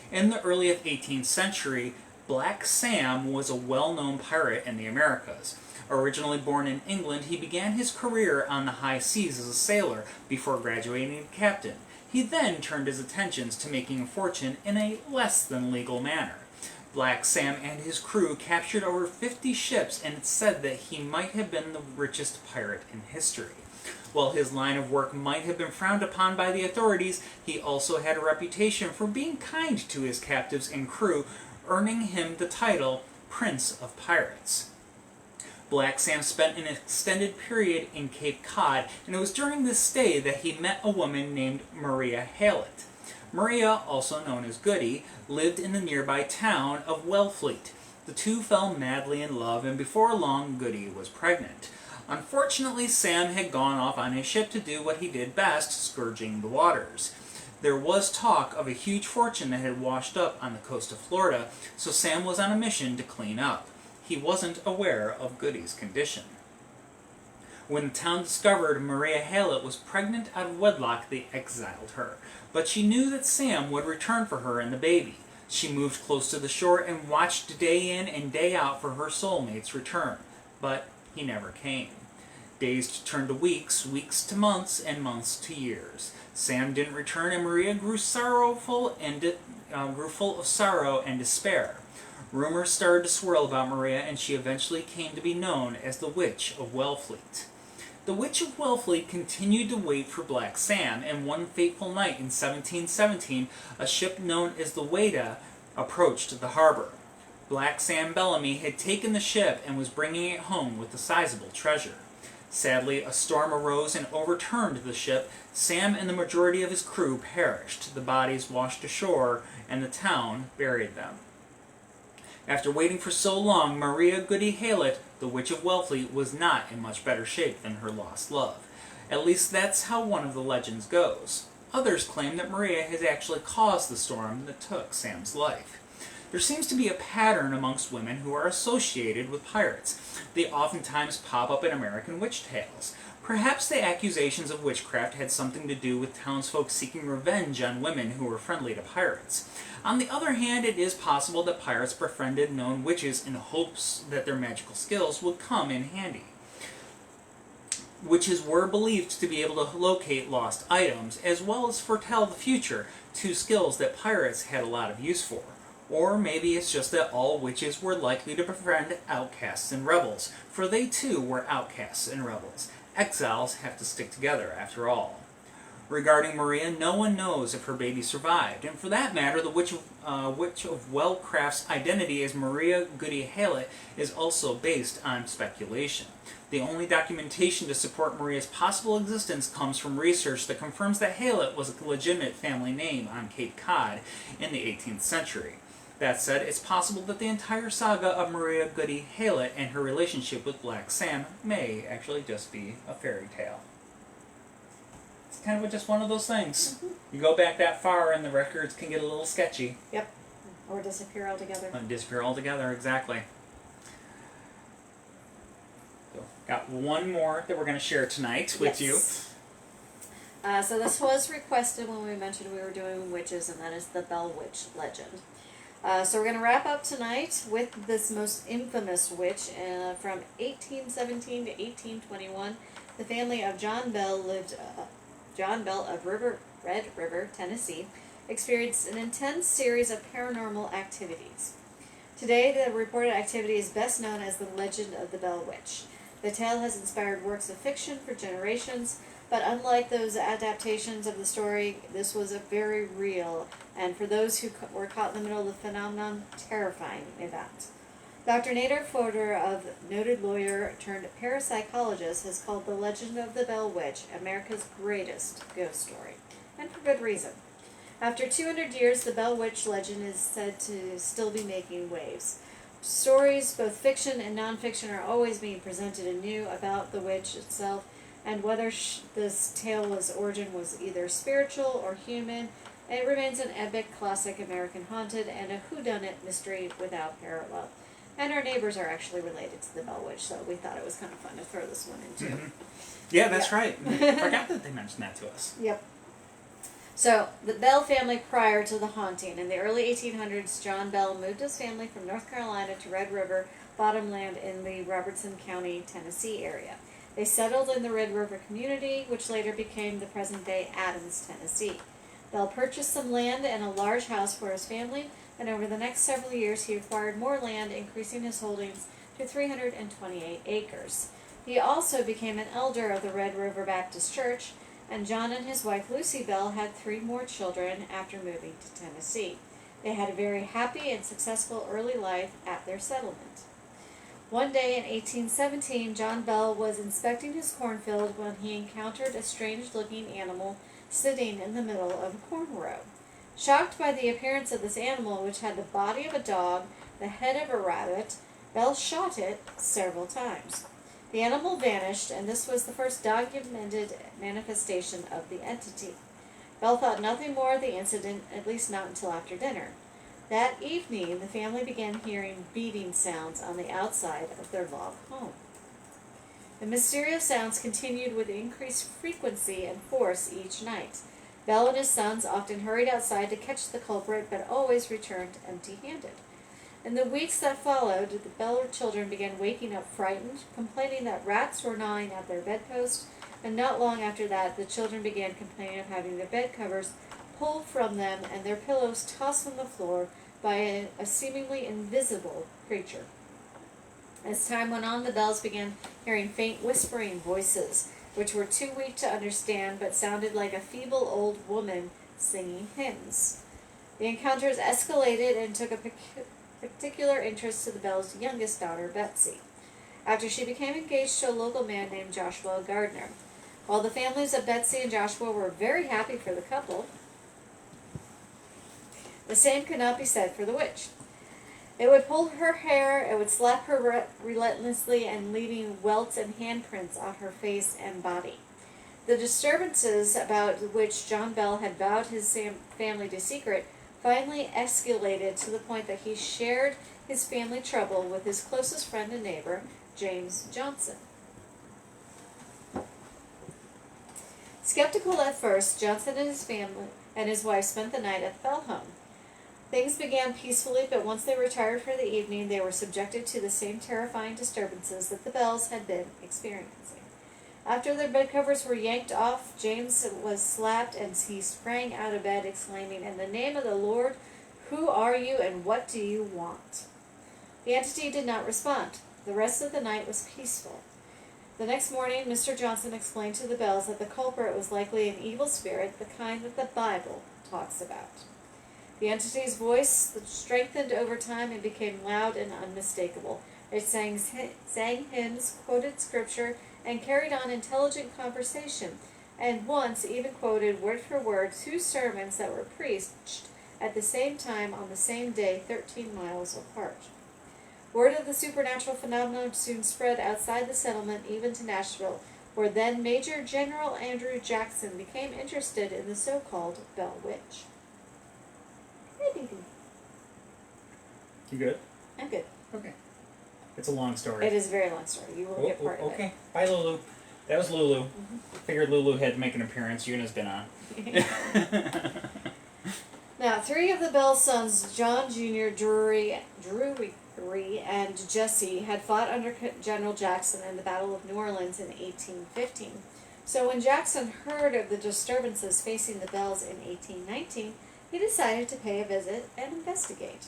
In the early 18th century, Black Sam was a well-known pirate in the Americas. Originally born in England, he began his career on the high seas as a sailor before graduating to captain. He then turned his attentions to making a fortune in a less than legal manner. Black Sam and his crew captured over 50 ships, and it's said that he might have been the richest pirate in history. While his line of work might have been frowned upon by the authorities, he also had a reputation for being kind to his captives and crew, earning him the title Prince of Pirates. Black Sam spent an extended period in Cape Cod, and it was during this stay that he met a woman named Maria Hallett. Maria, also known as Goody, lived in the nearby town of Wellfleet. The two fell madly in love, and before long Goody was pregnant. Unfortunately, Sam had gone off on his ship to do what he did best, scourging the waters. There was talk of a huge fortune that had washed up on the coast of Florida, so Sam was on a mission to clean up. he wasn't aware of Goody's condition. When the town discovered Maria Hallett was pregnant out of wedlock, they exiled her. But she knew that Sam would return for her and the baby. She moved close to the shore and watched day in and day out for her soulmate's return. But he never came. Days turned to weeks, weeks to months, and months to years. Sam didn't return, and Maria grew full of sorrow and despair. Rumors started to swirl about Maria, and she eventually came to be known as the Witch of Wellfleet. The Witch of Wellfleet continued to wait for Black Sam, and one fateful night in 1717, a ship known as the Wada approached the harbor. Black Sam Bellamy had taken the ship and was bringing it home with a sizable treasure. Sadly, a storm arose and overturned the ship. Sam and the majority of his crew perished. The bodies washed ashore, and the town buried them. After waiting for so long, Maria Goody Hallett, the Witch of Wellfleet, was not in much better shape than her lost love. At least that's how one of the legends goes. Others claim that Maria has actually caused the storm that took Sam's life. There seems to be a pattern amongst women who are associated with pirates. They oftentimes pop up in American witch tales. Perhaps the accusations of witchcraft had something to do with townsfolk seeking revenge on women who were friendly to pirates. On the other hand, it is possible that pirates befriended known witches in hopes that their magical skills would come in handy. Witches were believed to be able to locate lost items, as well as foretell the future, two skills that pirates had a lot of use for. Or maybe it's just that all witches were likely to befriend outcasts and rebels, for they too were outcasts and rebels. Exiles have to stick together, after all. Regarding Maria, no one knows if her baby survived, and for that matter, the Witch of Wellcraft's identity as Maria Goody Hallett is also based on speculation. The only documentation to support Maria's possible existence comes from research that confirms that Hallett was a legitimate family name on Cape Cod in the 18th century. That said, it's possible that the entire saga of Maria Goody Hallett and her relationship with Black Sam may actually just be a fairy tale. It's kind of just one of those things. Mm-hmm. You go back that far and the records can get a little sketchy. Yep. Or disappear altogether. Disappear altogether, exactly. So, got one more that we're going to share tonight with you. So this was requested when we mentioned we were doing witches, and that is the Bell Witch legend. So we're going to wrap up tonight with this most infamous witch from 1817 to 1821. The family of John Bell of Red River, Tennessee, experienced an intense series of paranormal activities. Today, the reported activity is best known as the legend of the Bell Witch. The tale has inspired works of fiction for generations, but unlike those adaptations of the story, this was a very real, and for those who were caught in the middle of the phenomenon, terrifying event. Dr. Nader Fodor, of noted lawyer turned parapsychologist, has called the legend of the Bell Witch America's greatest ghost story, and for good reason. After 200 years, the Bell Witch legend is said to still be making waves. Stories, both fiction and nonfiction, are always being presented anew about the witch itself, and whether this tale's origin was either spiritual or human, it remains an epic classic American haunted and a whodunit mystery without parallel. And our neighbors are actually related to the Bell Witch, so we thought it was kind of fun to throw this one in too. Mm-hmm. Yeah, that's right. I forgot that they mentioned that to us. Yep. So, the Bell family prior to the haunting. In the early 1800s, John Bell moved his family from North Carolina to Red River bottomland in the Robertson County, Tennessee area. They settled in the Red River community, which later became the present-day Adams, Tennessee. Bell purchased some land and a large house for his family, and over the next several years he acquired more land, increasing his holdings to 328 acres. He also became an elder of the Red River Baptist Church, and John and his wife Lucy Bell had 3 more children after moving to Tennessee. They had a very happy and successful early life at their settlement. One day in 1817, John Bell was inspecting his cornfield when he encountered a strange-looking animal sitting in the middle of a corn row. Shocked by the appearance of this animal, which had the body of a dog, the head of a rabbit, Bell shot it several times. The animal vanished, and this was the first documented manifestation of the entity. Bell thought nothing more of the incident, at least not until after dinner. That evening, the family began hearing beating sounds on the outside of their log home. The mysterious sounds continued with increased frequency and force each night. Bell and his sons often hurried outside to catch the culprit, but always returned empty-handed. In the weeks that followed, the Bell children began waking up frightened, complaining that rats were gnawing at their bedposts, and not long after that, the children began complaining of having their bed covers pulled from them and their pillows tossed on the floor by a seemingly invisible creature. As time went on, the Bells began hearing faint whispering voices, which were too weak to understand but sounded like a feeble old woman singing hymns. The encounters escalated and took a particular interest to the Bells' youngest daughter, Betsy, after she became engaged to a local man named Joshua Gardner. While the families of Betsy and Joshua were very happy for the couple, the same could not be said for the witch. It would pull her hair, it would slap her relentlessly, and leaving welts and handprints on her face and body. The disturbances about which John Bell had vowed his family to secret finally escalated to the point that he shared his family trouble with his closest friend and neighbor, James Johnson. Skeptical at first, Johnson and his family and his wife spent the night at the Bell home. Things began peacefully, but once they retired for the evening, they were subjected to the same terrifying disturbances that the Bells had been experiencing. After their bed covers were yanked off, James was slapped and he sprang out of bed exclaiming, "In the name of the Lord, who are you and what do you want?" The entity did not respond. The rest of the night was peaceful. The next morning, Mr. Johnson explained to the Bells that the culprit was likely an evil spirit, the kind that the Bible talks about. The entity's voice strengthened over time and became loud and unmistakable. It sang hymns, quoted scripture, and carried on intelligent conversation, and once even quoted word for word 2 sermons that were preached at the same time on the same day, 13 miles apart. Word of the supernatural phenomenon soon spread outside the settlement, even to Nashville, where then Major General Andrew Jackson became interested in the so-called Bell Witch. Hey, baby. You good? I'm good. Okay. It's a long story. It is a very long story. You will get part of it. Okay. Bye, Lulu. That was Lulu. Figured Lulu had to make an appearance. Yuna's been on. Now, 3 of the Bell sons, John Jr., Drury, and Jesse, had fought under General Jackson in the Battle of New Orleans in 1815. So when Jackson heard of the disturbances facing the Bells in 1819, he decided to pay a visit and investigate.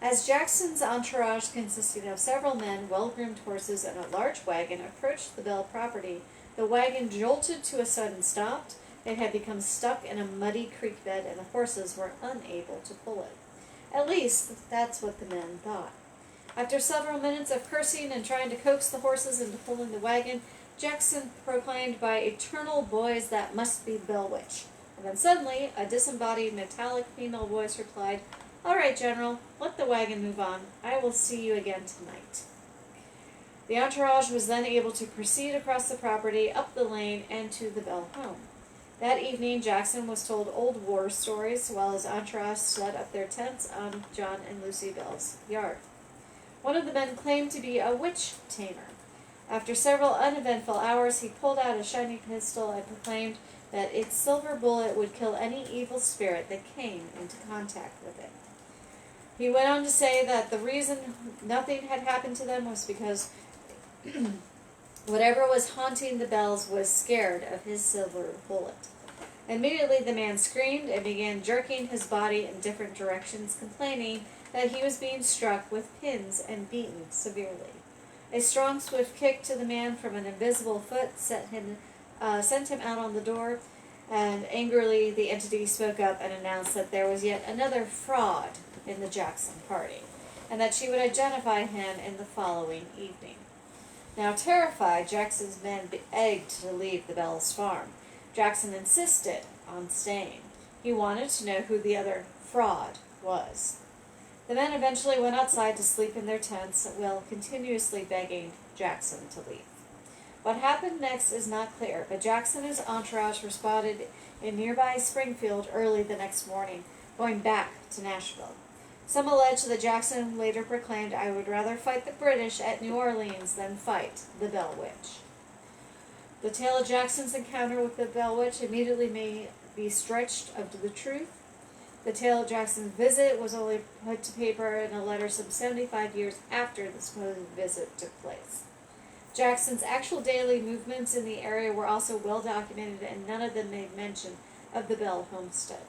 As Jackson's entourage, consisting of several men, well-groomed horses, and a large wagon, approached the Bell property, the wagon jolted to a sudden stop. It had become stuck in a muddy creek bed, and the horses were unable to pull it. At least, that's what the men thought. After several minutes of cursing and trying to coax the horses into pulling the wagon, Jackson proclaimed, "By eternal boys, that must be the Bell Witch." And then suddenly, a disembodied metallic female voice replied, "All right, General, let the wagon move on. I will see you again tonight." The entourage was then able to proceed across the property, up the lane, and to the Bell home. That evening, Jackson was told old war stories while his entourage set up their tents on John and Lucy Bell's yard. One of the men claimed to be a witch tamer. After several uneventful hours, he pulled out a shiny pistol and proclaimed that its silver bullet would kill any evil spirit that came into contact with it. He went on to say that the reason nothing had happened to them was because whatever was haunting the Bells was scared of his silver bullet. Immediately the man screamed and began jerking his body in different directions, complaining that he was being struck with pins and beaten severely. A strong, swift kick to the man from an invisible foot sent him out on the door, and angrily the entity spoke up and announced that there was yet another fraud in the Jackson party, and that she would identify him in the following evening. Now terrified, Jackson's men begged to leave the Bells' farm. Jackson insisted on staying. He wanted to know who the other fraud was. The men eventually went outside to sleep in their tents while continuously begging Jackson to leave. What happened next is not clear, but Jackson and his entourage were spotted in nearby Springfield early the next morning, going back to Nashville. Some allege that Jackson later proclaimed, "I would rather fight the British at New Orleans than fight the Bell Witch." The tale of Jackson's encounter with the Bell Witch immediately may be stretched up to the truth. The tale of Jackson's visit was only put to paper in a letter some 75 years after the supposed visit took place. Jackson's actual daily movements in the area were also well documented, and none of them made mention of the Bell homestead.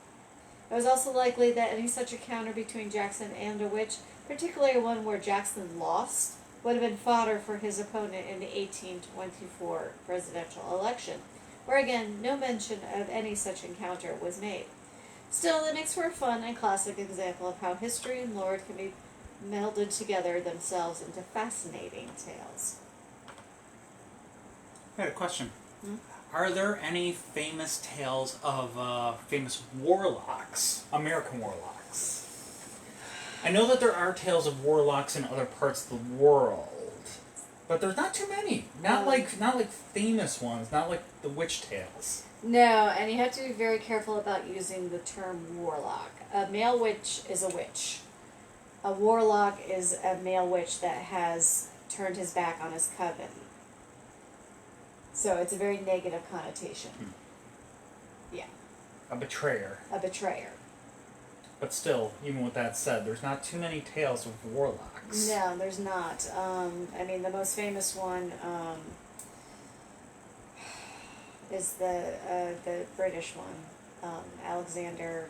It was also likely that any such encounter between Jackson and a witch, particularly one where Jackson lost, would have been fodder for his opponent in the 1824 presidential election, where again no mention of any such encounter was made. Still, it makes for a fun and classic example of how history and lore can be melded together themselves into fascinating tales. I had a question. Hmm? Are there any famous tales of famous warlocks, American warlocks? I know that there are tales of warlocks in other parts of the world, but there's not too many. Not like famous ones, not like the witch tales. No, and you have to be very careful about using the term warlock. A male witch is a witch. A warlock is a male witch that has turned his back on his coven. So it's a very negative connotation. Yeah. A betrayer. A betrayer. But still, even with that said, there's not too many tales of warlocks. No, there's not. I mean, the most famous one is the British one. Alexander.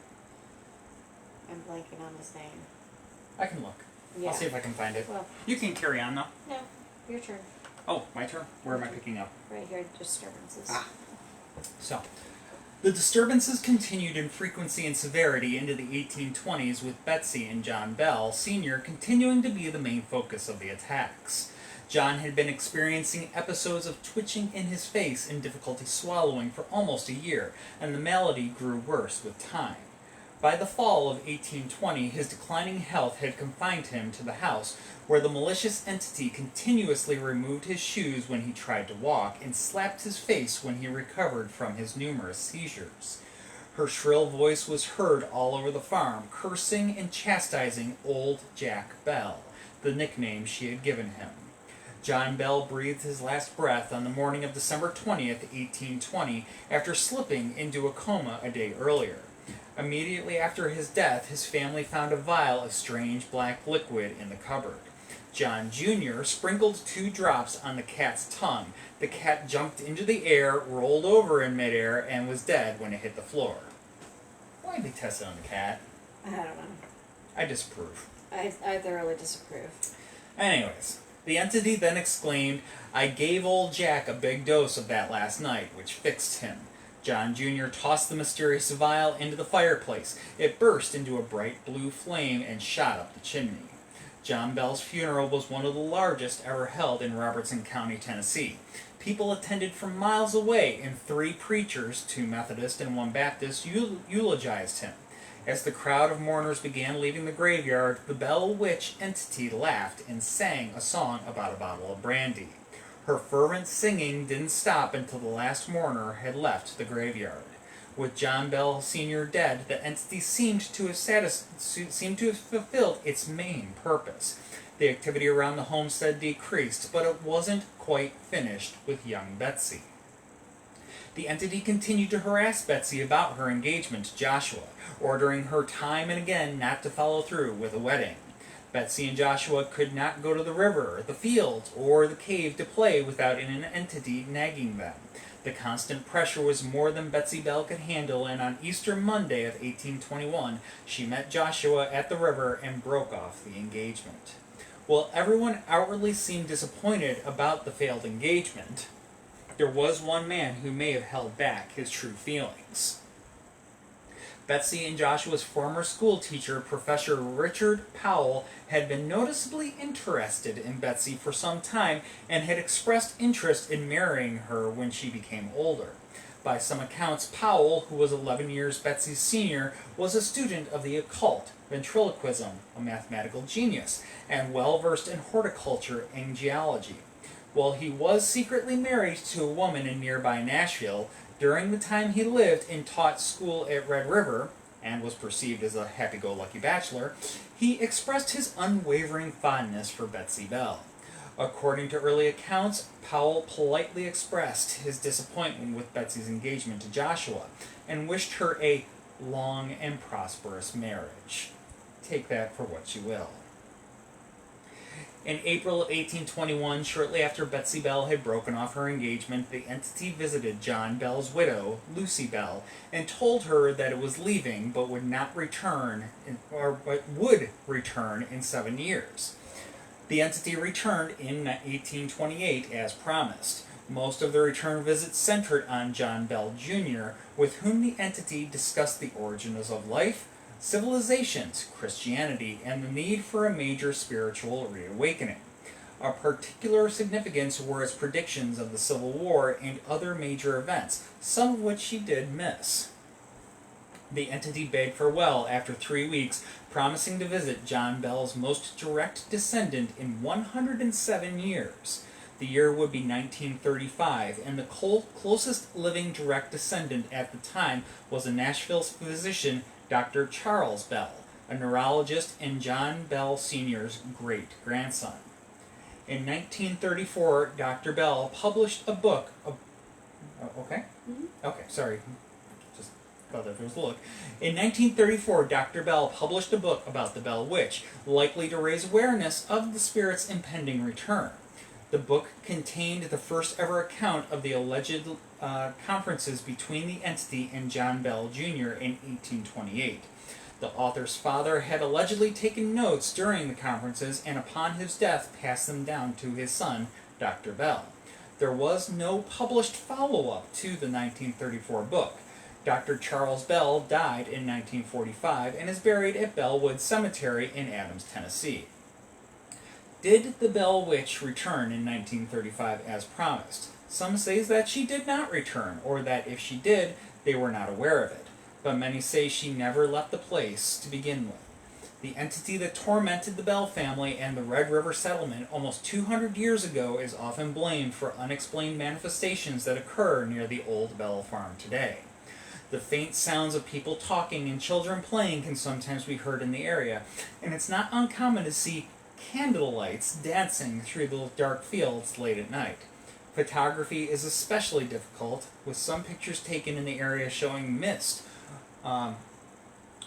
I'm blanking on his name. I can look. Yeah. I'll see if I can find it. Well, You can carry on though. no, your turn. Oh, my turn? Where am I picking up? Right here, disturbances. Ah. So, the disturbances continued in frequency and severity into the 1820s, with Betsy and John Bell, Sr. continuing to be the main focus of the attacks. John had been experiencing episodes of twitching in his face and difficulty swallowing for almost a year, and the malady grew worse with time. By the fall of 1820, his declining health had confined him to the house, where the malicious entity continuously removed his shoes when he tried to walk and slapped his face when he recovered from his numerous seizures. Her shrill voice was heard all over the farm, cursing and chastising old Jack Bell, the nickname she had given him. John Bell breathed his last breath on the morning of December 20th, 1820, after slipping into a coma a day earlier. Immediately after his death, his family found a vial of strange black liquid in the cupboard. John Jr. sprinkled 2 drops on the cat's tongue. The cat jumped into the air, rolled over in midair, and was dead when it hit the floor. Why did they test it on the cat? I don't know. I disapprove. I thoroughly disapprove. Anyways, the entity then exclaimed, "I gave old Jack a big dose of that last night, which fixed him." John Jr. tossed the mysterious vial into the fireplace. It burst into a bright blue flame and shot up the chimney. John Bell's funeral was one of the largest ever held in Robertson County, Tennessee. People attended from miles away, and 3 preachers, 2 Methodist and 1 Baptist, eulogized him. As the crowd of mourners began leaving the graveyard, the Bell Witch entity laughed and sang a song about a bottle of brandy. Her fervent singing didn't stop until the last mourner had left the graveyard. With John Bell Sr. dead, the entity seemed to have fulfilled its main purpose. The activity around the homestead decreased, but it wasn't quite finished with young Betsy. The entity continued to harass Betsy about her engagement to Joshua, ordering her time and again not to follow through with a wedding. Betsy and Joshua could not go to the river, the fields, or the cave to play without an entity nagging them. The constant pressure was more than Betsy Bell could handle, and on Easter Monday of 1821, she met Joshua at the river and broke off the engagement. While everyone outwardly seemed disappointed about the failed engagement, there was one man who may have held back his true feelings. Betsy and Joshua's former school teacher, Professor Richard Powell, had been noticeably interested in Betsy for some time and had expressed interest in marrying her when she became older. By some accounts, Powell, who was 11 years Betsy's senior, was a student of the occult, ventriloquism, a mathematical genius, and well-versed in horticulture and geology. While he was secretly married to a woman in nearby Nashville, during the time he lived and taught school at Red River, and was perceived as a happy-go-lucky bachelor, he expressed his unwavering fondness for Betsy Bell. According to early accounts, Powell politely expressed his disappointment with Betsy's engagement to Joshua and wished her a long and prosperous marriage. Take that for what you will. In April of 1821, shortly after Betsy Bell had broken off her engagement, the entity visited John Bell's widow, Lucy Bell, and told her that it was leaving but would not return, but would return in 7 years. The entity returned in 1828 as promised. Most of the return visits centered on John Bell Jr., with whom the entity discussed the origins of life, civilizations, Christianity, and the need for a major spiritual reawakening. Of particular significance were its predictions of the Civil War and other major events, some of which she did miss. The entity bade farewell after 3 weeks, promising to visit John Bell's most direct descendant in 107 years. The year would be 1935, and the closest living direct descendant at the time was a Nashville physician, Dr. Charles Bell, a neurologist and John Bell Sr.'s great-grandson. In 1934, Dr. Bell published a book of... okay? Okay, sorry. Just thought that there was a look. In 1934, Dr. Bell published a book about the Bell Witch, likely to raise awareness of the spirit's impending return. The book contained the first ever account of the alleged conferences between the entity and John Bell Jr. in 1828. The author's father had allegedly taken notes during the conferences and upon his death passed them down to his son, Dr. Bell. There was no published follow-up to the 1934 book. Dr. Charles Bell died in 1945 and is buried at Bellwood Cemetery in Adams, Tennessee. Did the Bell Witch return in 1935 as promised? Some say that she did not return, or that if she did, they were not aware of it. But many say she never left the place to begin with. The entity that tormented the Bell family and the Red River settlement almost 200 years ago is often blamed for unexplained manifestations that occur near the old Bell farm today. The faint sounds of people talking and children playing can sometimes be heard in the area, and it's not uncommon to see candle lights dancing through the dark fields late at night. Photography is especially difficult, with some pictures taken in the area showing mist,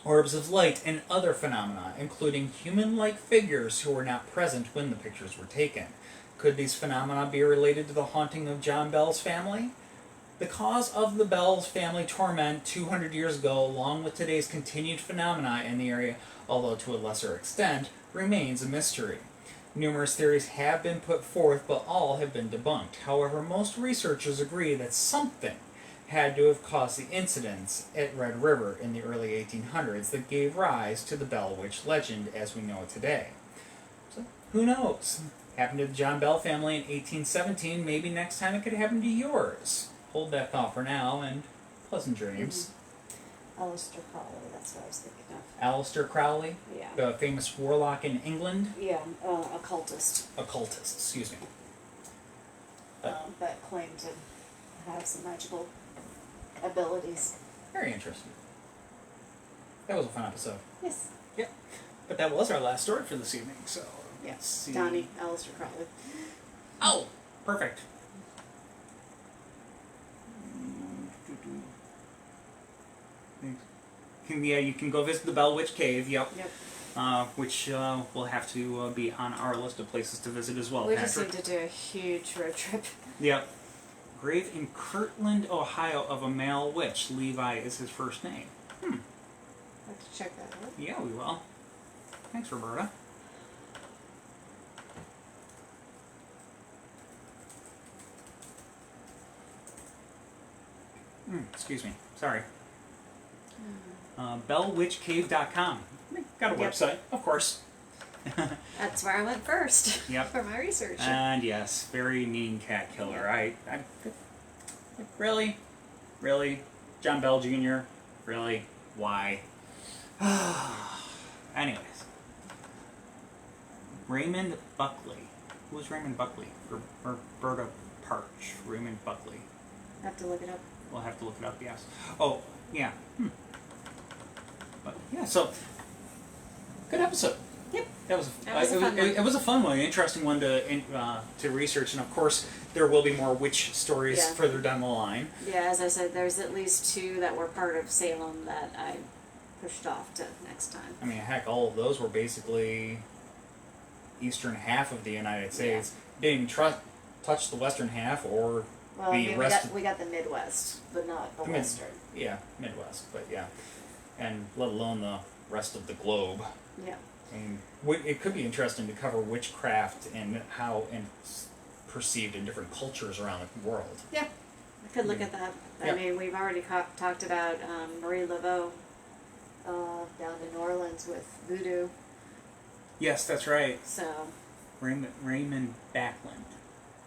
orbs of light, and other phenomena, including human-like figures who were not present when the pictures were taken. Could these phenomena be related to the haunting of John Bell's family? The cause of the Bell's family torment 200 years ago, along with today's continued phenomena in the area, although to a lesser extent, remains a mystery. Numerous theories have been put forth, but all have been debunked. However, most researchers agree that something had to have caused the incidents at Red River in the early 1800s that gave rise to the Bell Witch legend as we know it today. So, who knows? Happened to the John Bell family in 1817, maybe next time it could happen to yours. Hold that thought for now, and pleasant dreams. Aleister Crowley, that's what I was thinking of. Aleister Crowley, Yeah. the famous warlock in England. Yeah, occultist. Occultist, excuse me. But claimed to have some magical abilities. Very interesting. That was a fun episode. Yes. Yep. But that was our last story for this evening, so let's see. Donnie, Aleister Crowley. Oh, perfect. Yeah, you can go visit the Bell Witch Cave, yep. Which will have to be on our list of places to visit as well, We Patrick. just need to do a huge road trip. Yep. Grave in Kirtland, Ohio, of a male witch. Levi is his first name. I'll have to check that out. Yeah, we will. Thanks, Roberta. Excuse me. Sorry. BellWitchCave.com. Got a Yep. website, of course. That's where I went first. Yep. For my research. And yes, very mean cat killer. I really? John Bell Jr.? Really? Why? Anyways. Raymond Buckley. Who was Raymond Buckley? Roberta Parch. Raymond Buckley. I have to look it up. We'll have to look it up, yes. Oh, yeah. But yeah, so good episode. Yep. That was, That was a fun one. it was a fun one, interesting one to research, and of course there will be more witch stories Yeah. further down the line. Yeah, as I said, there's at least 2 that were part of Salem that I pushed off to next time. I mean, heck, all of those were basically eastern half of the United States. Didn't even touch the western half or Well, I the mean, rest. we got the Midwest, but not the The Mid- Western. Yeah, Midwest, but yeah, and let alone the rest of the globe. Yeah. I mean, it could be interesting to cover witchcraft and how it's perceived in different cultures around the world. Yeah, I could look at that. I Yeah. mean, we've already talked about Marie Laveau down in New Orleans with voodoo. Yes, that's right. So, Raymond Backlund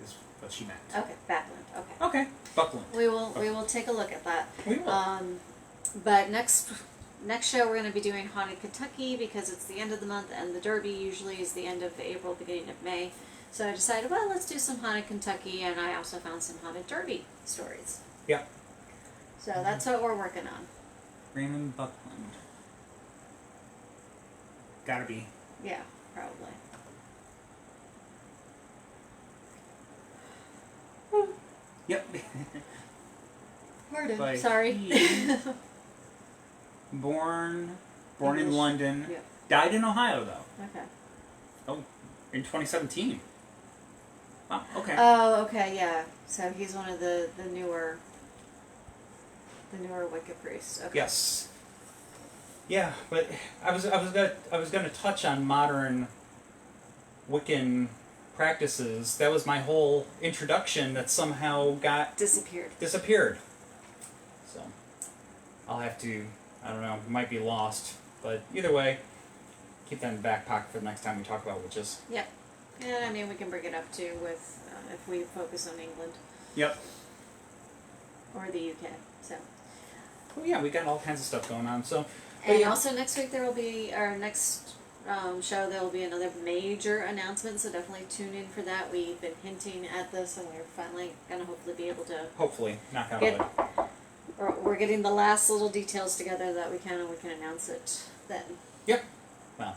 is what she meant. okay, Backland. Okay. Okay, Buckland. We will take a look at that. We will. But next show we're going to be doing Haunted Kentucky because it's the end of the month and the Derby usually is the end of April, beginning of May. So I decided, well, let's do some Haunted Kentucky, and I also found some Haunted Derby stories. Yeah. So that's what we're working on. Raymond Buckland. Gotta be. Yeah, probably. Yep. Pardon. By Sorry. he. Born in English. London. Yeah. Died in Ohio though. Okay. Oh, in 2017. Wow. Okay. Oh, okay, yeah. So he's one of the newer Wicca priests. Okay. Yes. Yeah, but I was gonna touch on modern Wiccan practices. That was my whole introduction that somehow got Disappeared. So I'll have to, I don't know, it might be lost, but either way, keep that in the back pocket for the next time we talk about witches. Yep. And I mean, we can bring it up too with if we focus on England Yep. or the UK. So. Well, yeah, we got all kinds of stuff going on. So. And yeah. also next week there will be our next show. There will be another major announcement, so definitely tune in for that. We've been hinting at this, and we're finally gonna hopefully be able to. Hopefully, knock out Get- all We're getting the last little details together that we can announce it then. Yep. Well,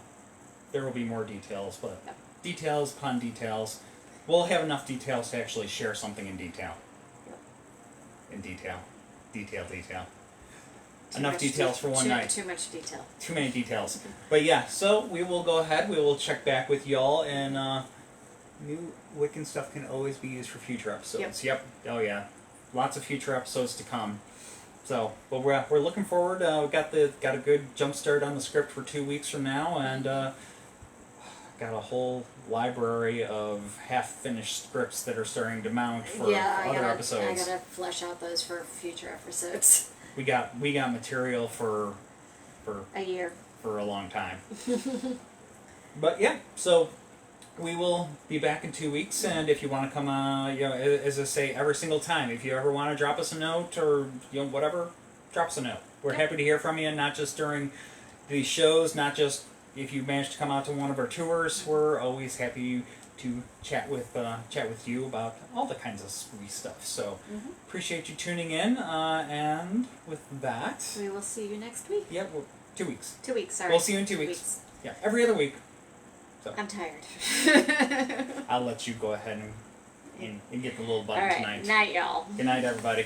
there will be more details, but Yep. details upon details. We'll have enough details to actually share something in detail. Yep. In detail. Detail. Too Enough much details for one night. Too much detail. Too many details. But yeah, so we will go ahead. We will check back with y'all, and new Wiccan stuff can always be used for future episodes. Yep. Oh yeah, lots of future episodes to come. So, but we're looking forward. We got a good jump start on the script for 2 weeks from now, and got a whole library of half finished scripts that are starting to mount for other episodes. I gotta flesh out those for future episodes. We got material for A year. for a long time. But yeah, so we will be back in 2 weeks, and if you want to come, as I say every single time, if you ever want to drop us a note or whatever, drop us a note. We're happy to hear from you, not just during these shows, not just if you manage to come out to one of our tours. We're always happy to chat with you about all the kinds of spooky stuff. So appreciate you tuning in, and with that, We will see you next week. yeah, 2 weeks. 2 weeks, sorry. We'll see you in 2 weeks. Yeah, every other week. So I'm tired. I'll let you go ahead and get the little button All right, tonight. night, y'all. Good night, everybody.